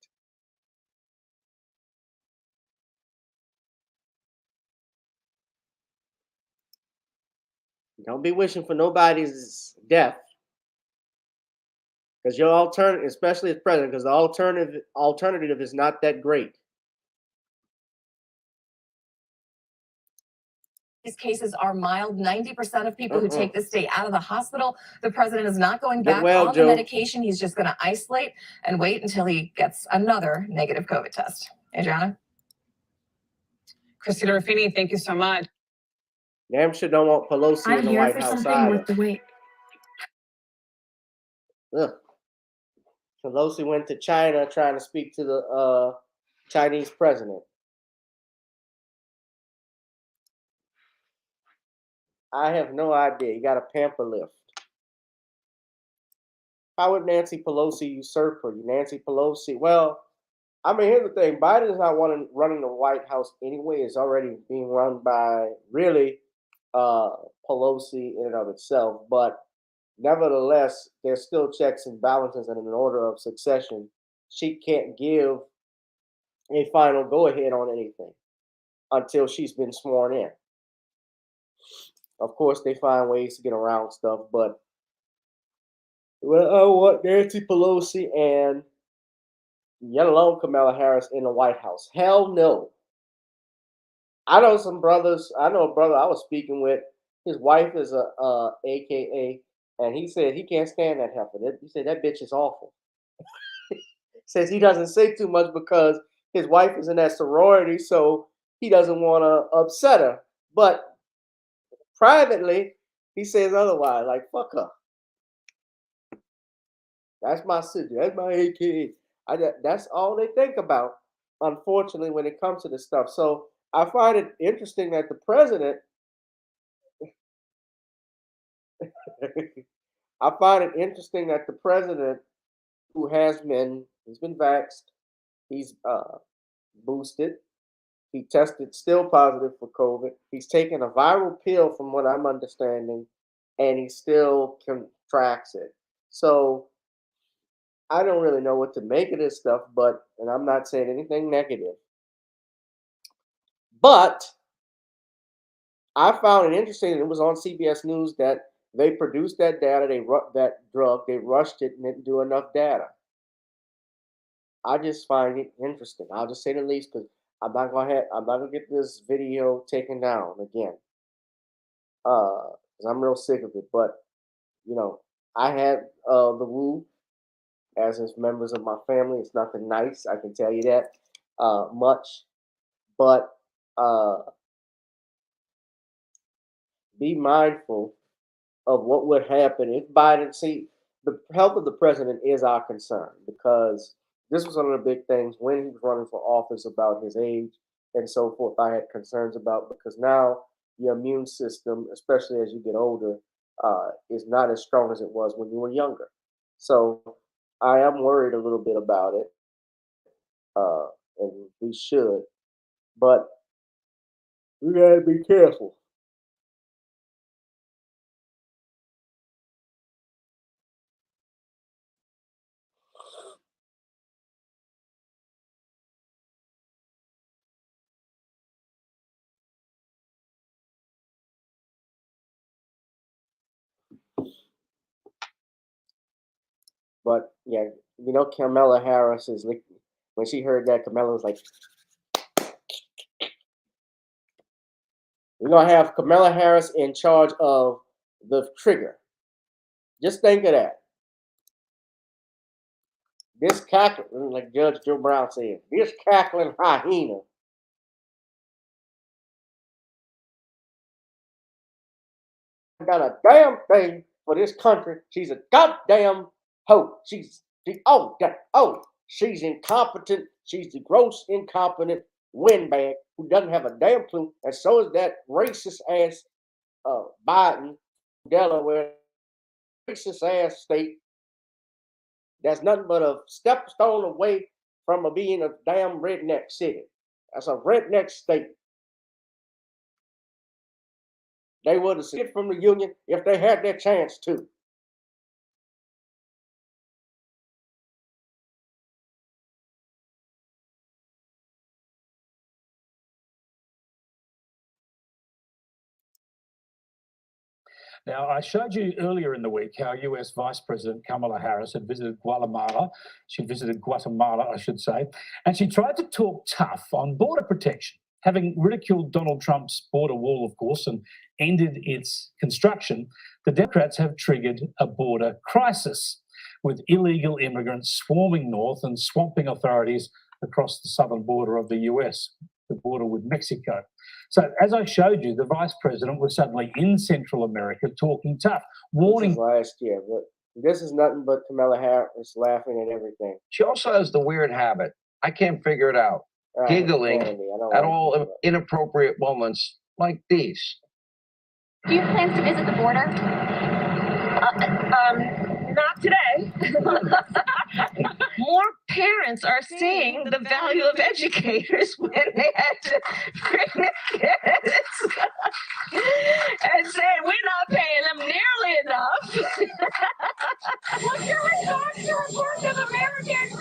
Speaker 1: Don't be wishing for nobody's death, because your alternative, especially as president, because the alternative is not that great.
Speaker 10: these cases are mild. 90% of people who take this stay out of the hospital. The president is not going back on the medication. He's just going to isolate and wait until he gets another negative COVID test. Adriana?
Speaker 11: Christina Ruffini, thank you so much.
Speaker 1: Damn sure don't want Pelosi in the White House either.
Speaker 12: Worth the wait.
Speaker 1: Ugh. Pelosi went to China trying to speak to the Chinese president. I have no idea. You got a pamper lift. How would Nancy Pelosi usurp her? Nancy Pelosi. Well, I mean, here's the thing. Biden is not running the White House anyway. It's already being run by really Pelosi in and of itself. But nevertheless, there's still checks and balances and an order of succession. She can't give a final go-ahead on anything until she's been sworn in. Of course, they find ways to get around stuff, but I want Nancy Pelosi and yet alone Kamala Harris in the White House. Hell no. I know some brothers. I know a brother I was speaking with. His wife is a AKA, and he said he can't stand that heifer. He said that bitch is awful. Says he doesn't say too much because his wife is in that sorority, so he doesn't want to upset her. But privately, he says otherwise, like, fuck her. That's my sister. That's my AKA. That's all they think about, unfortunately, when it comes to this stuff. So I find it interesting that the president, who he's been vaxxed, he's boosted, he tested still positive for COVID. He's taken a viral pill from what I'm understanding, and he still contracts it. So I don't really know what to make of this stuff, and I'm not saying anything negative. But I found it interesting, and it was on CBS News, that they produced that data, that drug, they rushed it and didn't do enough data. I just find it interesting. I'll just say the least, because I'm not gonna get this video taken down again. Because I'm real sick of it. But I had the woo, as is members of my family. It's nothing nice, I can tell you that much. But be mindful of what would happen if Biden. See, the health of the president is our concern, because this was one of the big things when he was running for office about his age and so forth. I had concerns about, because now your immune system, especially as you get older, is not as strong as it was when you were younger. So I am worried a little bit about it, and we should, but we gotta be careful. But yeah, Kamala Harris is like, when she heard that, Kamala was like, we're gonna have Kamala Harris in charge of the trigger. Just think of that. This cackling, like Judge Joe Brown said, this cackling hyena got a damn thing for this country. She's a goddamn hoe. She's incompetent. She's the gross incompetent windbag who doesn't have a damn clue. And so is that racist ass Biden, Delaware, racist ass state that's nothing but a stepstone away from being a damn redneck city. That's a redneck state. They would have seceded from the Union if they had their chance to.
Speaker 13: Now, I showed you earlier in the week how US Vice President Kamala Harris had visited Guatemala. She visited Guatemala, I should say, and she tried to talk tough on border protection. Having ridiculed Donald Trump's border wall, of course, and ended its construction, the Democrats have triggered a border crisis, with illegal immigrants swarming north and swamping authorities across the southern border of the US, the border with Mexico. So, as I showed you, the vice president was suddenly in Central America talking tough, warning.
Speaker 1: This is last year, but this is nothing but Kamala Harris laughing at everything.
Speaker 12: She also has the weird habit, I can't figure it out, giggling at all inappropriate moments like these.
Speaker 14: Do you have plans to visit the border?
Speaker 15: Not today. More parents are seeing the value of educators when they had to bring their kids and saying, we're not paying them nearly enough.
Speaker 14: What's your response to reports of Americans?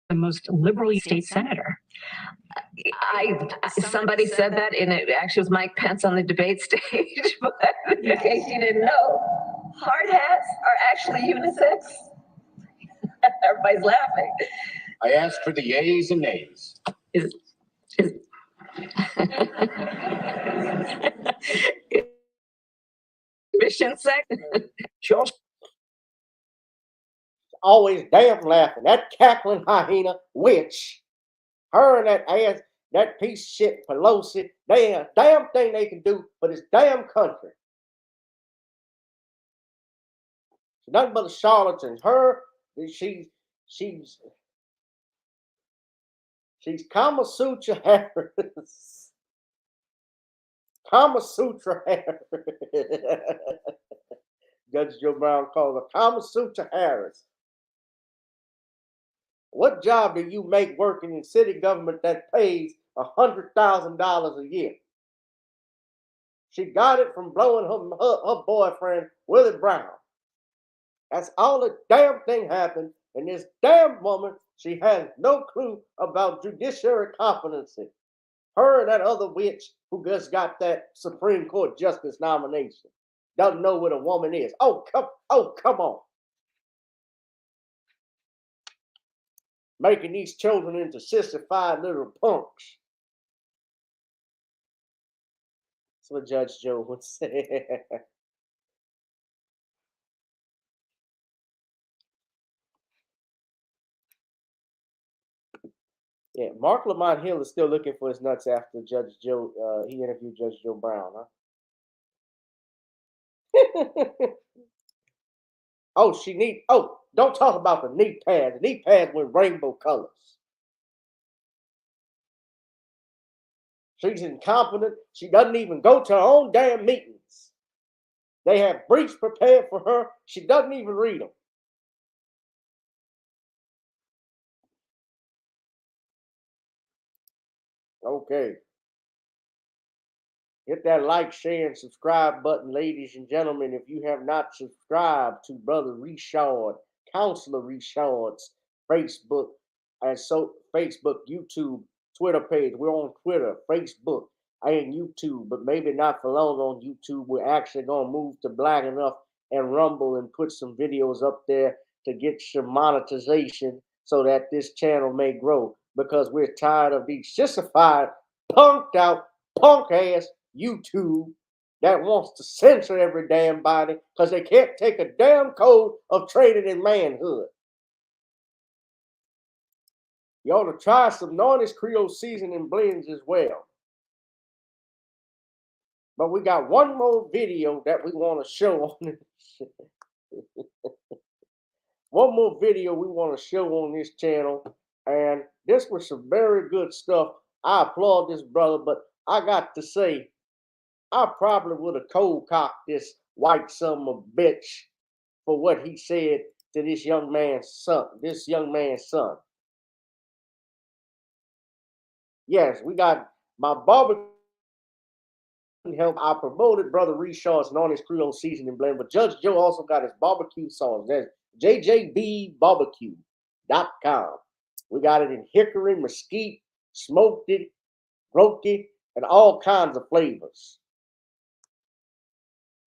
Speaker 15: The most liberal state senator. Somebody said that, and it actually was Mike Pence on the debate stage, but in case you didn't know, hard hats are actually unisex. Everybody's laughing.
Speaker 16: I asked for the yays and nays.
Speaker 15: Mission sex.
Speaker 1: Always damn laughing. That cackling hyena witch. Her and that ass, that piece of shit Pelosi, damn thing they can do for this damn country. Nothing but a charlatan. Her, she's Kama Sutra Harris. Kama Sutra Harris. Judge Joe Brown calls her Kama Sutra Harris. What job do you make working in city government that pays $100,000 a year? She got it from blowing her boyfriend, Willie Brown. That's all the damn thing happened. And this damn woman, she has no clue about judiciary competency. Her and that other witch who just got that Supreme Court justice nomination doesn't know what a woman is. Oh, come on. Making these children into sissified little punks. That's what Judge Joe would say. Yeah, Mark Lamont Hill is still looking for his nuts after Judge Joe, he interviewed Judge Joe Brown, huh? Don't talk about the knee pads. The knee pads with rainbow colors. She's incompetent. She doesn't even go to her own damn meetings. They have briefs prepared for her. She doesn't even read them. Okay. Hit that like, share, and subscribe button, ladies and gentlemen. If you have not subscribed to Brother Richard, Counselor Richard's Facebook, Facebook, YouTube, Twitter page. We're on Twitter, Facebook, and YouTube, but maybe not for long on YouTube. We're actually going to move to Black Enough and Rumble and put some videos up there to get some monetization so that this channel may grow, because we're tired of these sissified, punked out, punk ass YouTube that wants to censor every damn body because they can't take a damn code of training in manhood. You ought to try some Nornis Creole seasoning blends as well. But we got one more video that we want to show on this. One more video we want to show on this channel. And this was some very good stuff. I applaud this brother, but I got to say, I probably would have cold cocked this white son of a bitch for what he said to this young man's son. Yes, we got my barbecue help. I promoted Brother Richard's Nornis Creole seasoning blend, but Judge Joe also got his barbecue sauce. That's jjbbarbecue.com. We got it in hickory, mesquite, smoked it, broke it, and all kinds of flavors.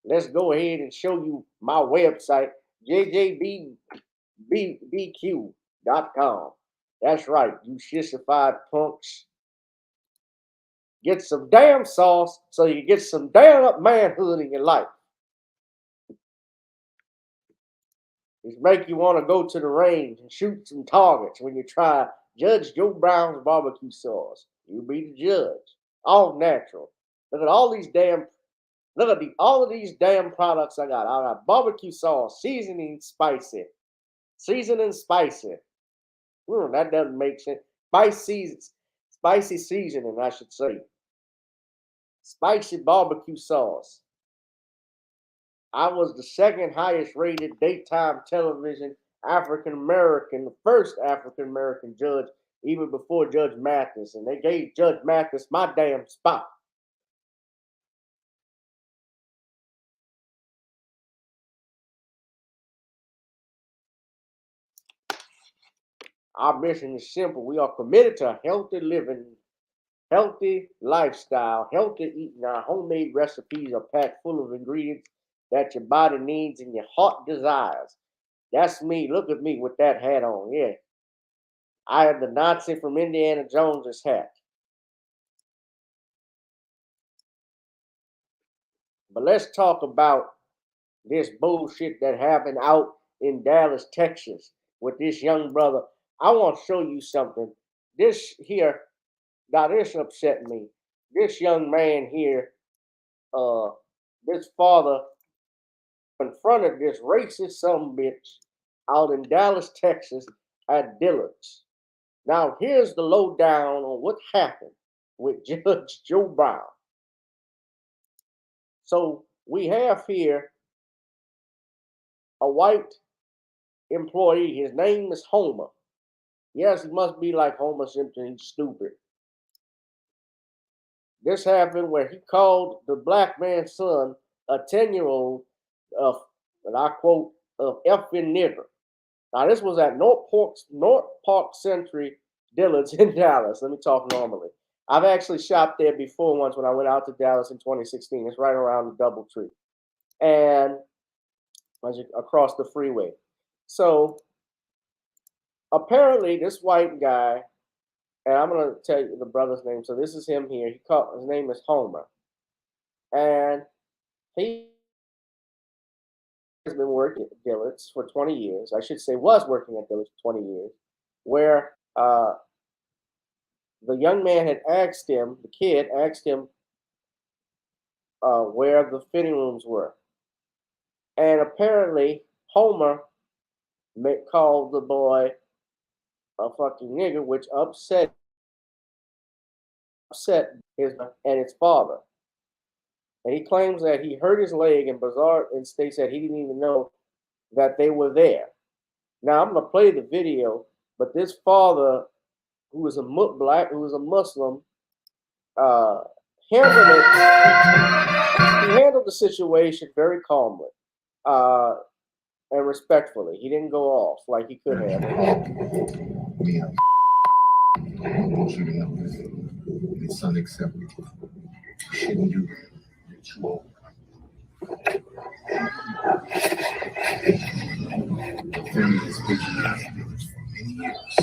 Speaker 1: Let's go ahead and show you my website, jjbbq.com. GooglePay.com. That's right, you shissified punks. Get some damn sauce so you get some damn up manhood in your life. Just make you want to go to the range and shoot some targets when you try Judge Joe Brown's barbecue sauce. You be the judge. All natural. Look at all these damn. Look at all of these damn products I got. I got barbecue sauce, seasoning spicy. Seasoning spicy. That doesn't make sense. Spicy seasoning, I should say. Spicy barbecue sauce. I was the second highest rated daytime television African American, the first African American judge, even before Judge Mathis. And they gave Judge Mathis my damn spot. Our mission is simple. We are committed to healthy living, healthy lifestyle, healthy eating. Our homemade recipes are packed full of ingredients that your body needs and your heart desires. That's me. Look at me with that hat on. Yeah. I have the Nazi from Indiana Jones's hat. But let's talk about this bullshit that happened out in Dallas, Texas with this young brother. I want to show you something. This here, now this upset me. This young man here, this father confronted this racist sumbitch out in Dallas, Texas at Dillard's. Now here's the lowdown on what happened with Judge Joe Brown. So we have here a white employee. His name is Homer. Yes, he must be like Homer Simpson. He's stupid. This happened where he called the black man's son a 10-year-old, and I quote, effing nigger. Now, this was at North Park Century Dillard's in Dallas. Let me talk normally. I've actually shopped there before once when I went out to Dallas in 2016. It's right around the Doubletree. And across the freeway. So apparently this white guy, and I'm going to tell you the brother's name. So this is him here. His name is Homer. And he has been working at Dillard's for 20 years. I should say was working at Dillard's for 20 years. Where the young man had asked him, the kid asked him where the fitting rooms were. And apparently Homer called the boy a fucking nigger, which upset his and his father. And he claims that he hurt his leg and states that he didn't even know that they were there. Now I'm gonna play the video, but this father, who was a Muslim, handled the situation very calmly and respectfully. He didn't go off like he could have.
Speaker 17: It's unacceptable. You shouldn't do that. You're too old. The family has patronized me for many years.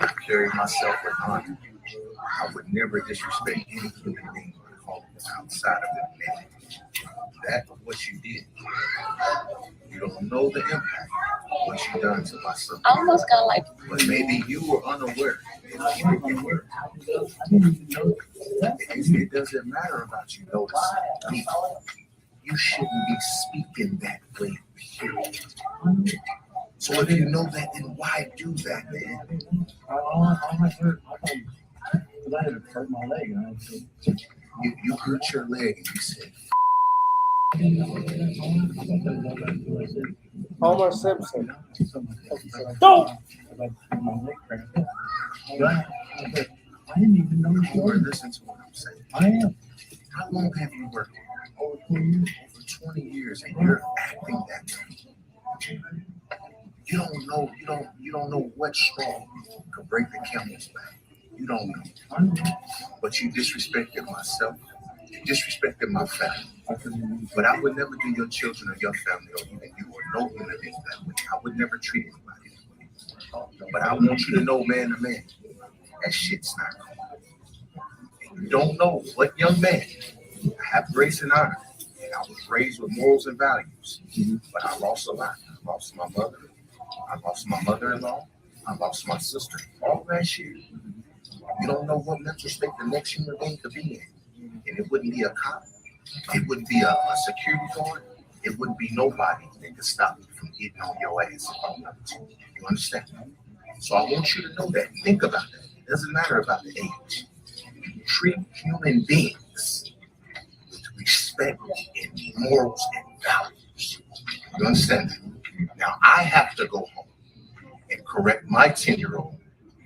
Speaker 17: I carried myself with honor. I would never disrespect any human being outside of the man. That was what you did. You don't know the impact of what you done to my son.
Speaker 15: I almost got like.
Speaker 17: But maybe you were unaware. Maybe you were. It doesn't matter about you noticing. You shouldn't be speaking that way, period. So if you know that, then why do that, man? I hurt my leg. You hurt your leg and you said,
Speaker 1: Homer Simpson. Don't!
Speaker 17: I didn't even know you were listening to what I'm saying. I am. How long have you worked? Over 20 years. Over 20 years, and you're acting that way. You don't know what straw could break the camel's back. You don't know. But you disrespected myself. You disrespected my family. But I would never do your children or your family or even you or no human being that way. I would never treat anybody that way. But I want you to know, man to man, that shit's not cool. You don't know what young man. I have grace and honor, and I was raised with morals and values. But I lost a lot. I lost my mother. I lost my mother-in-law. I lost my sister. All that shit. You don't know what mental state the next human being could be in. And it wouldn't be a cop. It wouldn't be a security guard. It wouldn't be nobody that could stop you from getting on your ass if I wanted to. You understand? So I want you to know that. Think about that. It doesn't matter about the age. You treat human beings with respect and morals and values. You understand that? Now I have to go home and correct my 10-year-old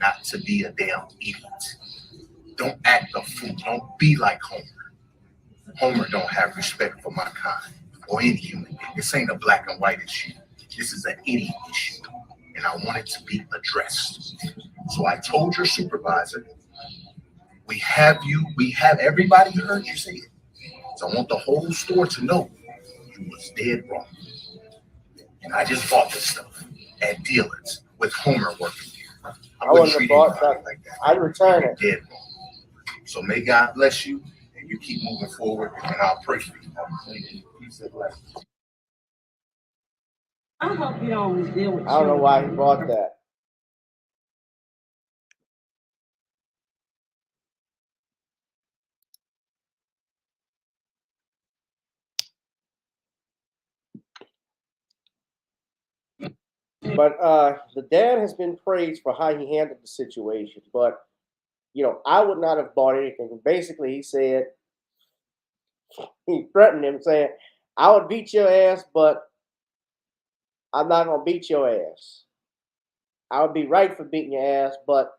Speaker 17: not to be a damn idiot. Don't act a fool. Don't be like Homer. Homer don't have respect for my kind or any human being. This ain't a black and white issue. This is an idiot issue. And I want it to be addressed. So I told your supervisor, we have everybody heard you say it. So I want the whole store to know you was dead wrong. And I just bought this stuff at Dillard's with Homer working here. I wouldn't treat anybody like that. I'd return it. Dead wrong. So may God bless you, and you keep moving forward, and I'll pray for you. Peace and blessings.
Speaker 15: I hope you don't deal with
Speaker 1: I don't know why he bought that. But the dad has been praised for how he handled the situation. But, you know, I would not have bought anything. Basically, he said, he threatened him saying, I would beat your ass, but I'm not going to beat your ass. I would be right for beating your ass, but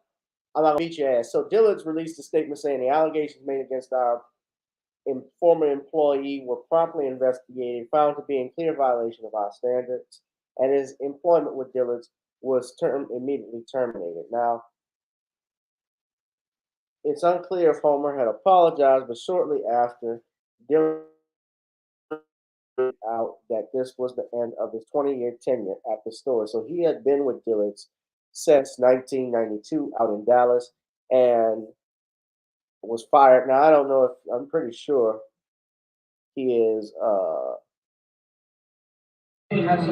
Speaker 1: I'm not going to beat your ass. So Dillard's released a statement saying the allegations made against our former employee were promptly investigated, found to be in clear violation of our standards, and his employment with Dillard's was immediately terminated. Now, it's unclear if Homer had apologized, but shortly after, Dillard out that this was the end of his 20-year tenure at the store. So he had been with Dillard's since 1992 out in Dallas and was fired. Now, I don't know if, I'm pretty sure he is he has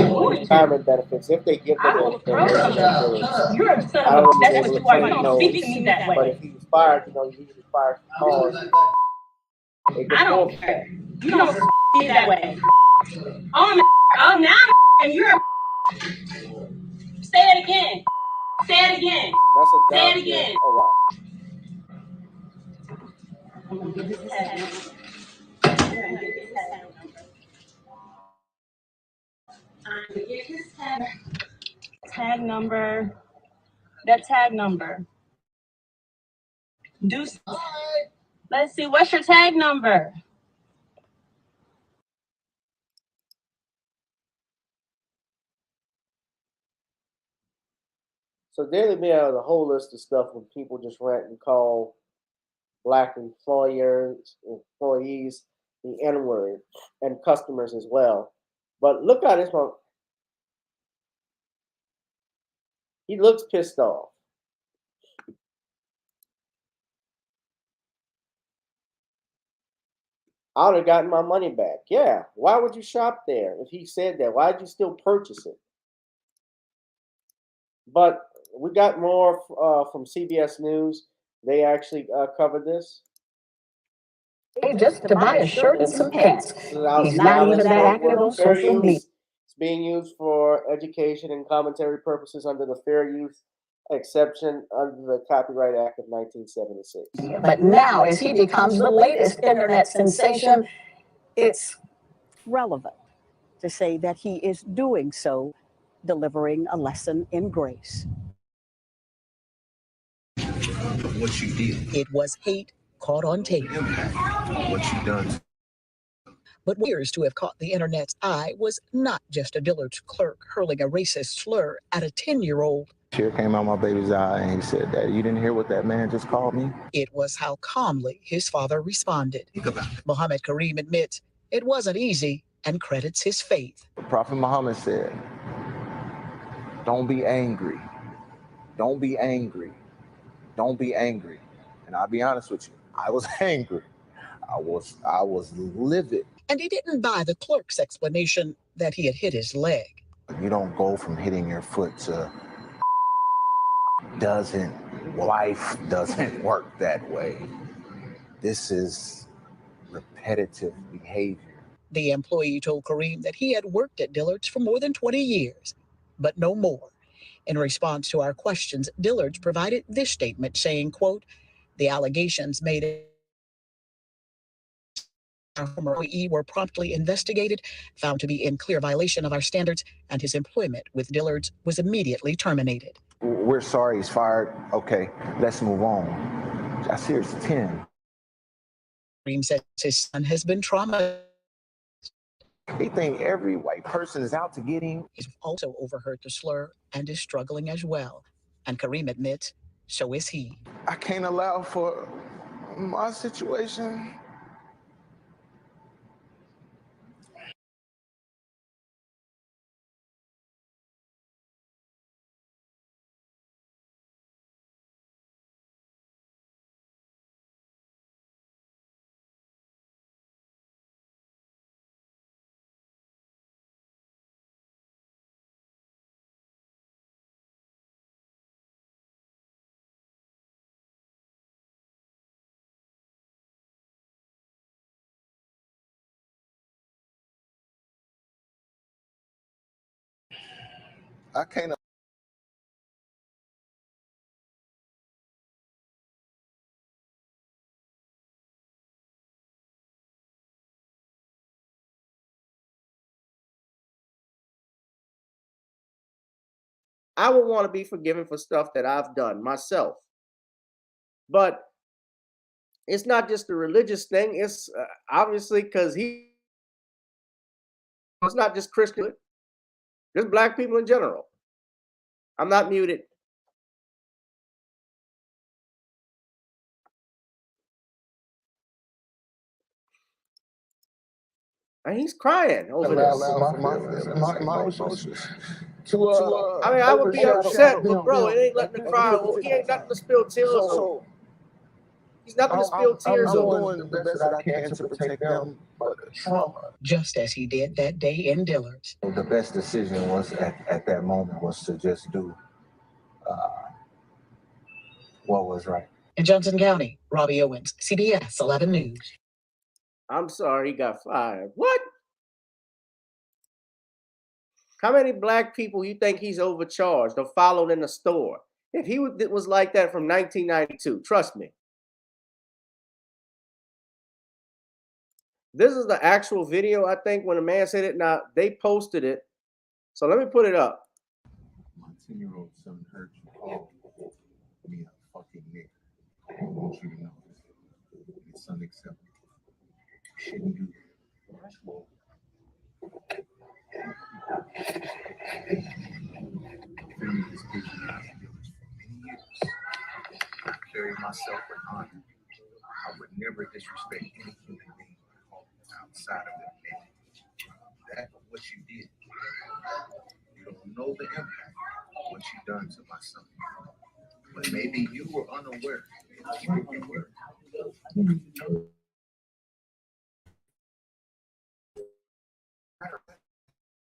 Speaker 1: retirement benefits if they give them anything.
Speaker 15: You're a son of a bitch. That's what you are. You don't speak to me that way.
Speaker 1: But if he was fired, you know, he usually fired for cause.
Speaker 15: I don't care. You don't speak that way. Oh, now and you're say it again. Say it again. Say it again.
Speaker 1: Oh, wow.
Speaker 15: I'm gonna get his tag number. That tag number. Let's see, what's your tag number?
Speaker 1: So Daily Mail has a whole list of stuff when people just rant and call black employees the N-word and customers as well. But look at this one. He looks pissed off. I would have gotten my money back. Yeah. Why would you shop there if he said that? Why did you still purchase it? But we got more from CBS News. They actually covered this.
Speaker 18: Hey, just to buy a shirt and some pants. He's not even that active on social media.
Speaker 1: It's being used for education and commentary purposes under the Fair Use exception under the Copyright Act of 1976.
Speaker 18: But now, as he becomes the latest internet sensation, it's relevant to say that he is doing so, delivering a lesson in grace.
Speaker 17: What you did.
Speaker 18: It was hate caught on tape.
Speaker 17: What you done.
Speaker 18: But years to have caught the internet's eye was not just a Dillard's clerk hurling a racist slur at a 10-year-old.
Speaker 19: Tear came out my baby's eye and he said, Daddy, you didn't hear what that man just called me?
Speaker 18: It was how calmly his father responded. Mohammed Kareem admits it wasn't easy, and credits his faith.
Speaker 19: Prophet Muhammad said, don't be angry. Don't be angry. Don't be angry. And I'll be honest with you, I was angry. I was livid.
Speaker 18: And he didn't buy the clerk's explanation that he had hit his leg.
Speaker 19: You don't go from hitting your foot to life doesn't work that way. This is repetitive behavior.
Speaker 18: The employee told Kareem that he had worked at Dillard's for more than 20 years, but no more. In response to our questions, Dillard's provided this statement saying, quote, the allegations made our former employee were promptly investigated, found to be in clear violation of our standards, and his employment with Dillard's was immediately terminated.
Speaker 19: We're sorry he's fired. Okay, let's move on. I see it's 10.
Speaker 18: Kareem says his son has been traumatized.
Speaker 19: They think every white person is out to get him.
Speaker 18: He's also overheard the slur and is struggling as well. And Kareem admits, so is he.
Speaker 19: I can't allow for my situation. I can't.
Speaker 1: I would want to be forgiven for stuff that I've done myself. But it's not just a religious thing. It's obviously because it's not just Christian, just black people in general. I'm not muted. And he's crying over this.
Speaker 19: My emotions.
Speaker 1: I mean, I would be upset, but bro, it ain't letting the cry. He ain't nothing to spill tears on. He's nothing to spill tears on.
Speaker 19: I'm doing the best that I can to protect them, but the trauma.
Speaker 18: Just as he did that day in Dillard's.
Speaker 19: The best decision was at that moment was to just do what was right.
Speaker 18: In Johnson County, Robbie Owens, CBS 11 News.
Speaker 1: I'm sorry he got fired. What? How many black people you think he's overcharged or followed in the store? If he was like that from 1992, trust me. This is the actual video, I think, when the man said it. Now, they posted it. So let me put it up.
Speaker 17: My 10-year-old son heard you call me a fucking nigger. I want you to know it's unacceptable. You shouldn't do that. This vision has been for many years. I carry myself with honor. I would never disrespect any human being outside of that man. That's what you did. You don't know the impact of what you done to my son. But maybe you were unaware. You were.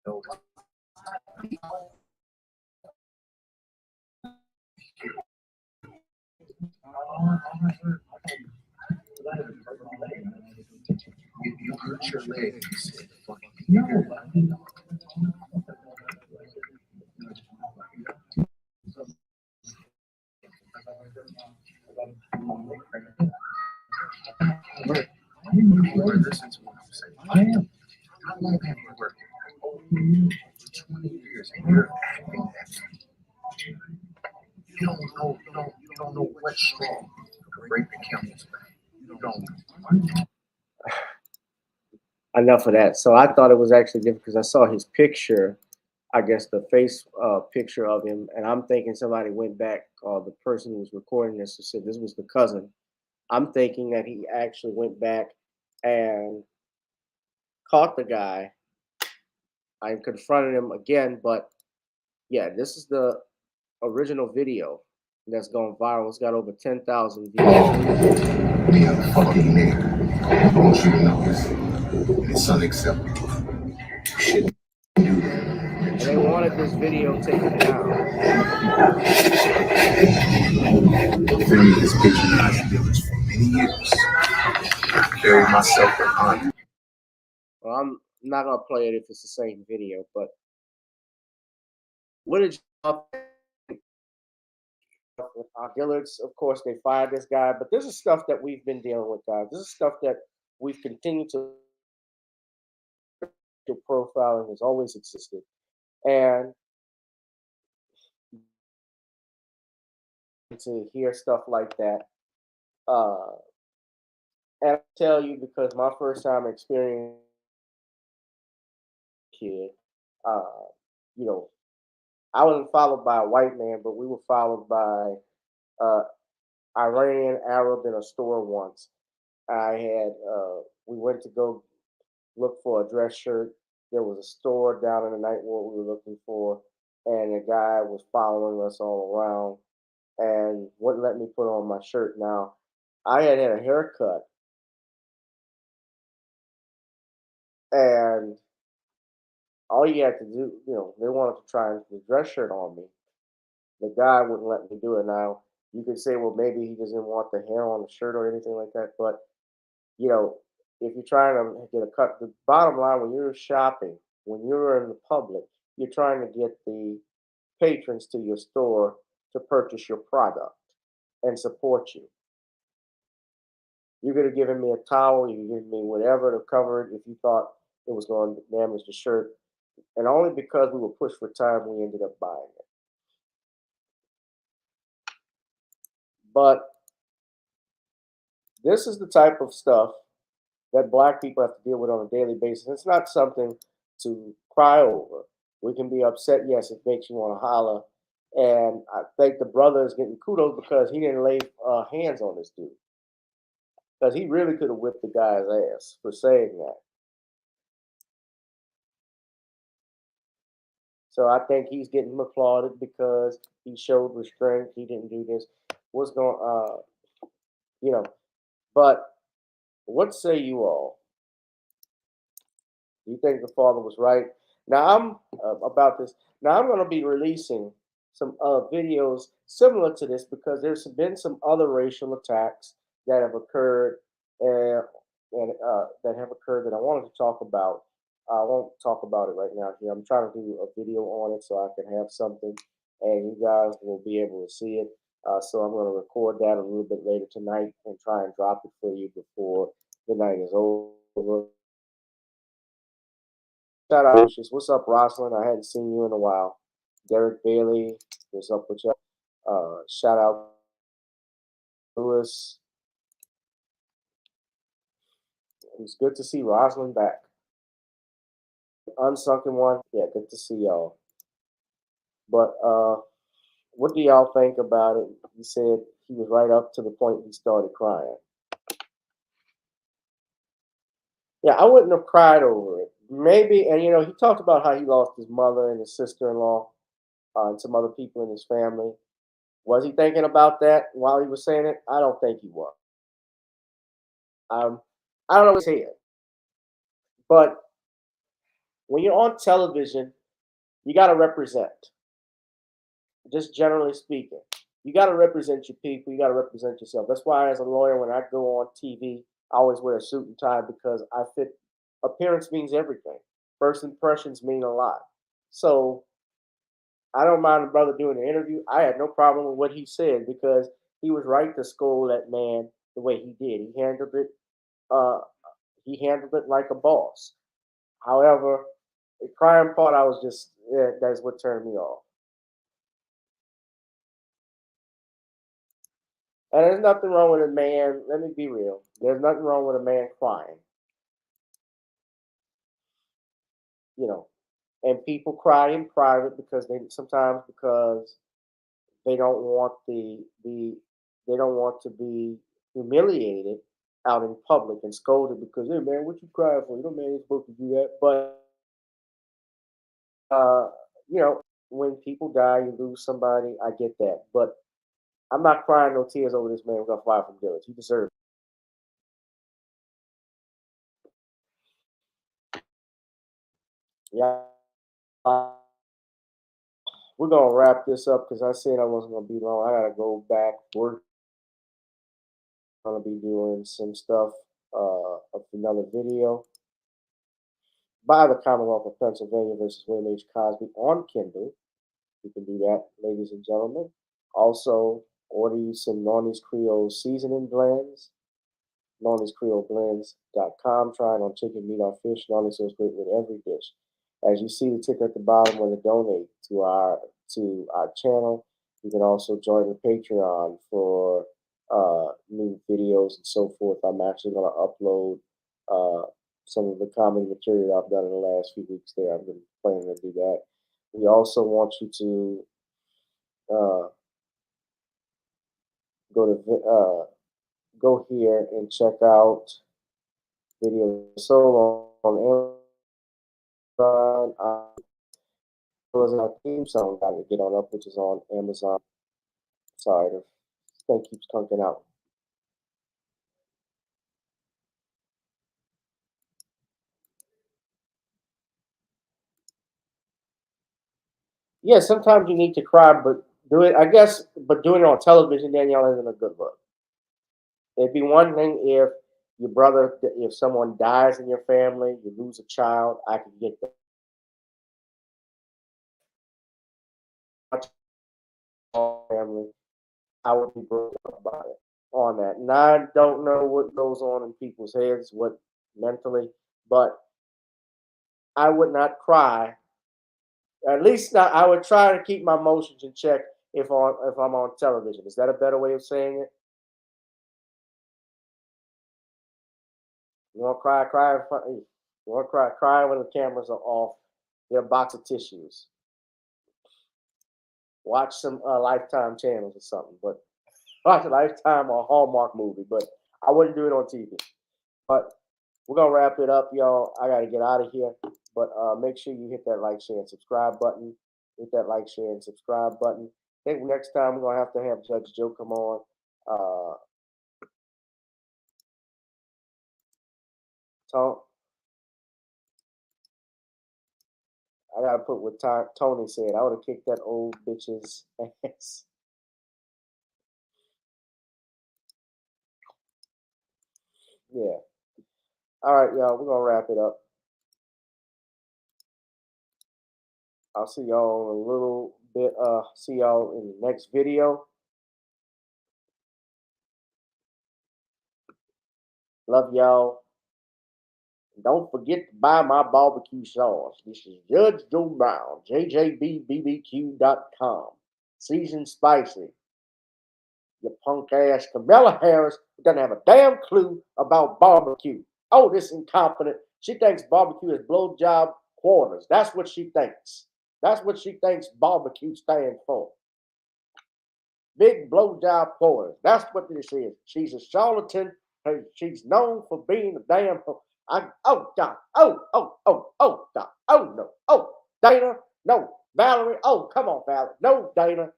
Speaker 17: No. You hurt your leg. You said, fucking no. Listen to what I'm saying. I am. How long have you worked here? For 20 years, and you're acting that way. You don't know what's strong. Break the camel's back. You don't know.
Speaker 1: Enough of that. So I thought it was actually different because I saw his picture, I guess the face picture of him, and I'm thinking somebody went back, the person who was recording this and said this was the cousin. I'm thinking that he actually went back and caught the guy I confronted him again, but yeah, this is the original video that's gone viral. It's got over 10,000 views.
Speaker 17: Me, I'm a fucking nigga. I want you to know this. It's unacceptable. You shouldn't do that.
Speaker 1: And they wanted this video taken down.
Speaker 17: I've been with this patronizing village for many years. I carry myself with honor.
Speaker 1: Well, I'm not gonna play it if it's the same video, but what did you think? Dillards, of course, they fired this guy, but this is stuff that we've been dealing with, guys. This is stuff that we've continued to profiling has always existed, and to hear stuff like that, and I tell you because my first time experience kid, uh, you know, I wasn't followed by a white man, but we were followed by uh, Iranian Arab in a store once. I had we went to go look for a dress shirt. There was a store down in the night ward we were looking for, and a guy was following us all around and wouldn't let me put on my shirt. Now, I had a haircut, and all you had to do, they wanted to try and put the dress shirt on me. The guy wouldn't let me do it. Now, you could say, well, maybe he doesn't want the hair on the shirt or anything like that, but you know, if you're trying to get a cut, the bottom line when you're shopping, when you're in the public, you're trying to get the patrons to your store to purchase your product and support you. You could have given me a towel, you could give me whatever to cover it if you thought it was going to damage the shirt. And only because we were pushed for time, we ended up buying it. But this is the type of stuff that black people have to deal with on a daily basis. It's not something to cry over. We can be upset. Yes, it makes you want to holler. And I think the brother is getting kudos because he didn't lay hands on this dude. Because he really could have whipped the guy's ass for saying that. So I think he's getting applauded because he showed restraint. He didn't do this. What's going but what say you all? Do you think the father was right? Now I'm about this. Now I'm going to be releasing some videos similar to this because there's been some other racial attacks that have occurred and that have occurred that I wanted to talk about. I won't talk about it right now here. I'm trying to do a video on it so I can have something and you guys will be able to see it. So I'm going to record that a little bit later tonight and try and drop it for you before the night is over. Shout out, Lucius. What's up, Rosalind? I hadn't seen you in a while. Derek Bailey, what's up with you? Shout out, Lewis. It's good to see Rosalind back. Unsunken one, yeah, good to see y'all. But what do y'all think about it? He said he was right up to the point he started crying. Yeah, I wouldn't have cried over it. Maybe, and he talked about how he lost his mother and his sister-in-law and some other people in his family. Was he thinking about that while he was saying it? I don't think he was. I don't know what to say, but when you're on television, you got to represent. Just generally speaking, you got to represent your people. You got to represent yourself. That's why, as a lawyer, when I go on TV, I always wear a suit and tie because I fit. Appearance means everything. First impressions mean a lot. So I don't mind the brother doing the interview. I had no problem with what he said because he was right to scold that man the way he did. He handled it. He handled it like a boss. However, the crying part, I was just that's what turned me off. And there's nothing wrong with a man. Let me be real. There's nothing wrong with a man crying. And people cry in private because they don't want they don't want to be humiliated out in public and scolded because, hey man, what you crying for? You know, man, you're supposed to do that. But you know, when people die, you lose somebody. I get that, but I'm not crying no tears over this man who got fired from Dillard. He deserves it. Yeah. We're gonna wrap this up because I said I wasn't gonna be long. I gotta go back work. I'm gonna be doing some stuff of another video by the Commonwealth of Pennsylvania versus William H. Cosby on Kindle. You can do that, ladies and gentlemen. Also, order you some Nonny's Creole seasoning blends. Nonny'sCreoleBlends.com. Try it on chicken, meat, or fish. Nonny's goes great with every dish. As you see the ticker at the bottom when you donate to our channel, you can also join the Patreon for new videos and so forth. I'm actually going to upload some of the comedy material I've done in the last few weeks there. I've been planning to do that. We also want you to go here and check out Video Soul on Amazon. Was our theme song got to get on up, which is on Amazon. Sorry, the thing keeps clunking out. Yeah, sometimes you need to cry, but do it. I guess, but doing it on television, Danielle, isn't a good look. It'd be one thing if your brother, if someone dies in your family, you lose a child. I could get that. Family, I would be broken up about it on that. And I don't know what goes on in people's heads, what mentally, but I would not cry. At least not, I would try to keep my emotions in check if I'm on television. Is that a better way of saying it? You want to cry in front of you. You want to cry when the cameras are off. Get a box of tissues. Watch some Lifetime channels or something, but watch a Lifetime or a Hallmark movie. But I wouldn't do it on TV. But we're gonna wrap it up, y'all. I gotta get out of here. But make sure you hit that like, share, and subscribe button. Hit that like, share, and subscribe button. I think next time we're gonna have Judge Joe come on. Talk. I gotta put what Tony said. I would have kicked that old bitch's ass. Yeah. All right, y'all. We're gonna wrap it up. I'll see y'all in a little bit. See y'all in the next video. Love y'all. Don't forget to buy my barbecue sauce. This is Judge Joe Brown, JJBBBQ.com. Seasoned spicy. You punk ass Kamala Harris doesn't have a damn clue about barbecue. Oh, this incompetent. She thinks barbecue is blowjob quarters. That's what she thinks. That's what she thinks barbecue stands for. Big blowjob quarters. That's what this is. She's a charlatan. She's known for being a damn. God. Oh, no. Oh, Dana. No. Valerie. Oh, come on, Valerie. No, Dana.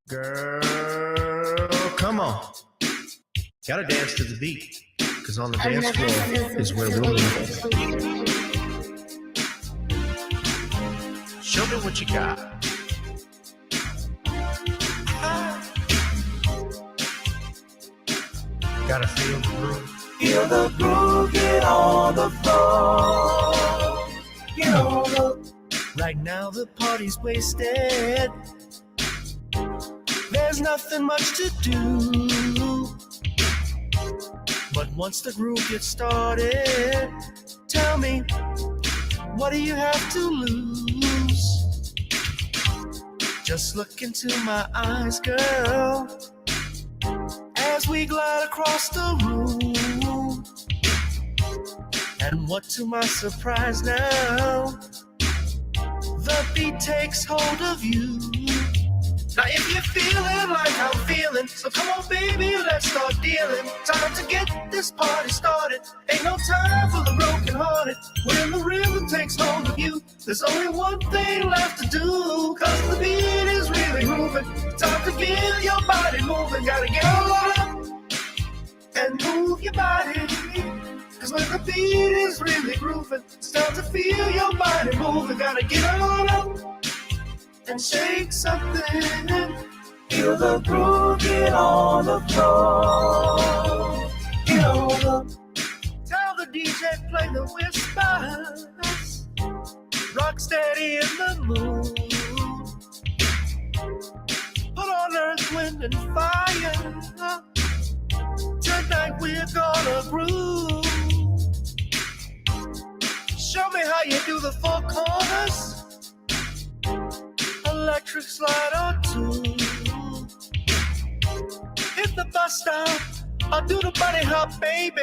Speaker 2: Girl, come on. Gotta dance to the beat, because on the dance floor is where we'll meet. Show me what you got. Gotta feel the groove.
Speaker 3: Feel the groove, get on the floor. Get on the.
Speaker 2: Right now the party's wasted. There's nothing much to do. But once the groove gets started, tell me, what do you have to lose? Just look into my eyes, girl, as we glide across the room. And what to my surprise now, The beat takes hold of you. Now if you're feeling like I'm feeling, so come on baby, let's start dealing. Time to get this party started. Ain't no time for the broken hearted. When the rhythm takes hold of you, there's only one thing left to do. Cause the beat is really moving. Time to get your body moving. Gotta get on up and move your body. Cause when the beat is really grooving, it's time to feel your body moving. Gotta get on up and shake something.
Speaker 3: Feel the groove, get on the floor. Get on up.
Speaker 2: Tell the DJ play the whispers. Rock steady in the mood. Put on earth, wind, and fire. Tonight we're gonna groove. Show me how you do the four corners. Electric slide or two. Hit the bus stop, I'll do the bunny hop, baby.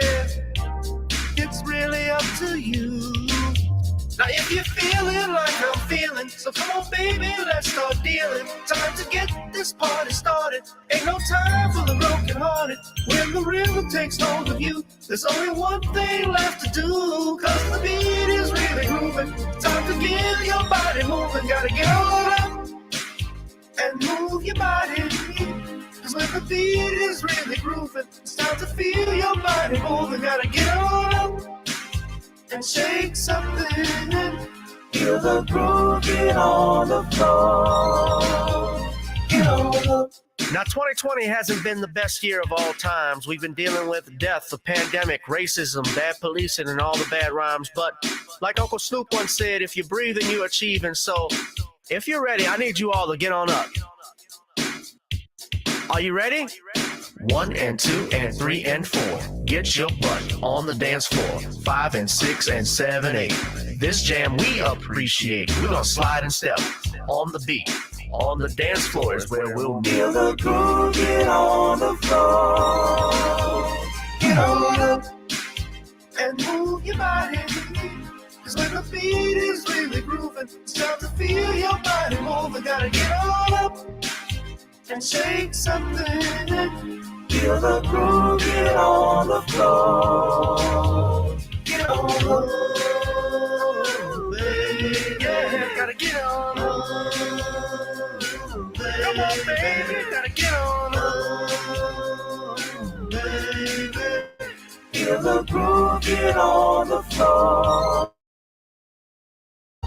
Speaker 2: It's really up to you. Now if you're feeling like I'm feeling, so come on baby, let's start dealing. Time to get this party started. Ain't no time for the broken hearted. When the rhythm takes hold of you, there's only one thing left to do. Cause the beat is really grooving. Time to get your body moving. Gotta get on up and move your body. Cause when the beat is really grooving, it's time to feel your body moving. Gotta get on up and shake something.
Speaker 3: Feel the groove, get on the floor. Get on up.
Speaker 2: Now 2020 hasn't been the best year of all times. We've been dealing with death, the pandemic, racism, bad policing, and all the bad rhymes. But like Uncle Snoop once said, if you breathe and you achieve. And so if you're ready, I need you all to get on up. Are you ready? 1 and 2 and 3 and 4. Get your butt on the dance floor. 5 and 6 and 7, 8. This jam we appreciate. We're gonna slide and step on the beat. On the dance floor is where we'll be.
Speaker 3: Feel the groove, get on the floor. Get on up
Speaker 2: and move your body. Cause when the beat is really grooving, it's time to feel your body moving. Gotta get on up and shake something.
Speaker 3: Feel the groove, get on the floor.
Speaker 2: Get on up, baby. Yeah, gotta get on up. Come on, baby, gotta get on up, baby.
Speaker 3: Feel the groove, get on the floor.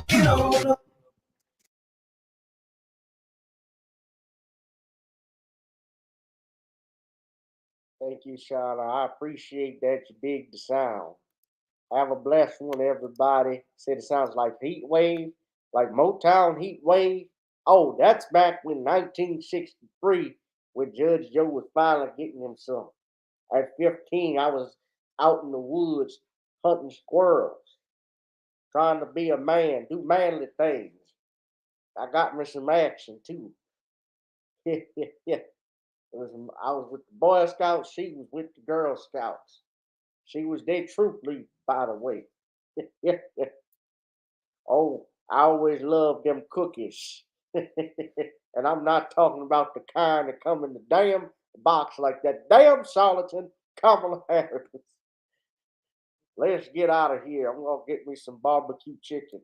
Speaker 3: Get on up.
Speaker 1: Thank you, Shauna. I appreciate that you dig the sound. Have a blessed one, everybody. Said it sounds like Heat Wave, like Motown Heat Wave. Oh, that's back when 1963, when Judge Joe was finally getting him some. At 15, I was out in the woods hunting squirrels, trying to be a man, do manly things. I got me some action too. I was with the Boy Scouts. She was with the Girl Scouts. She was their troop lead, by the way. Oh, I always loved them cookies. And I'm not talking about the kind that come in the damn box like that damn charlatan Kamala Harris. Let's get out of here. I'm going to get me some barbecue chicken.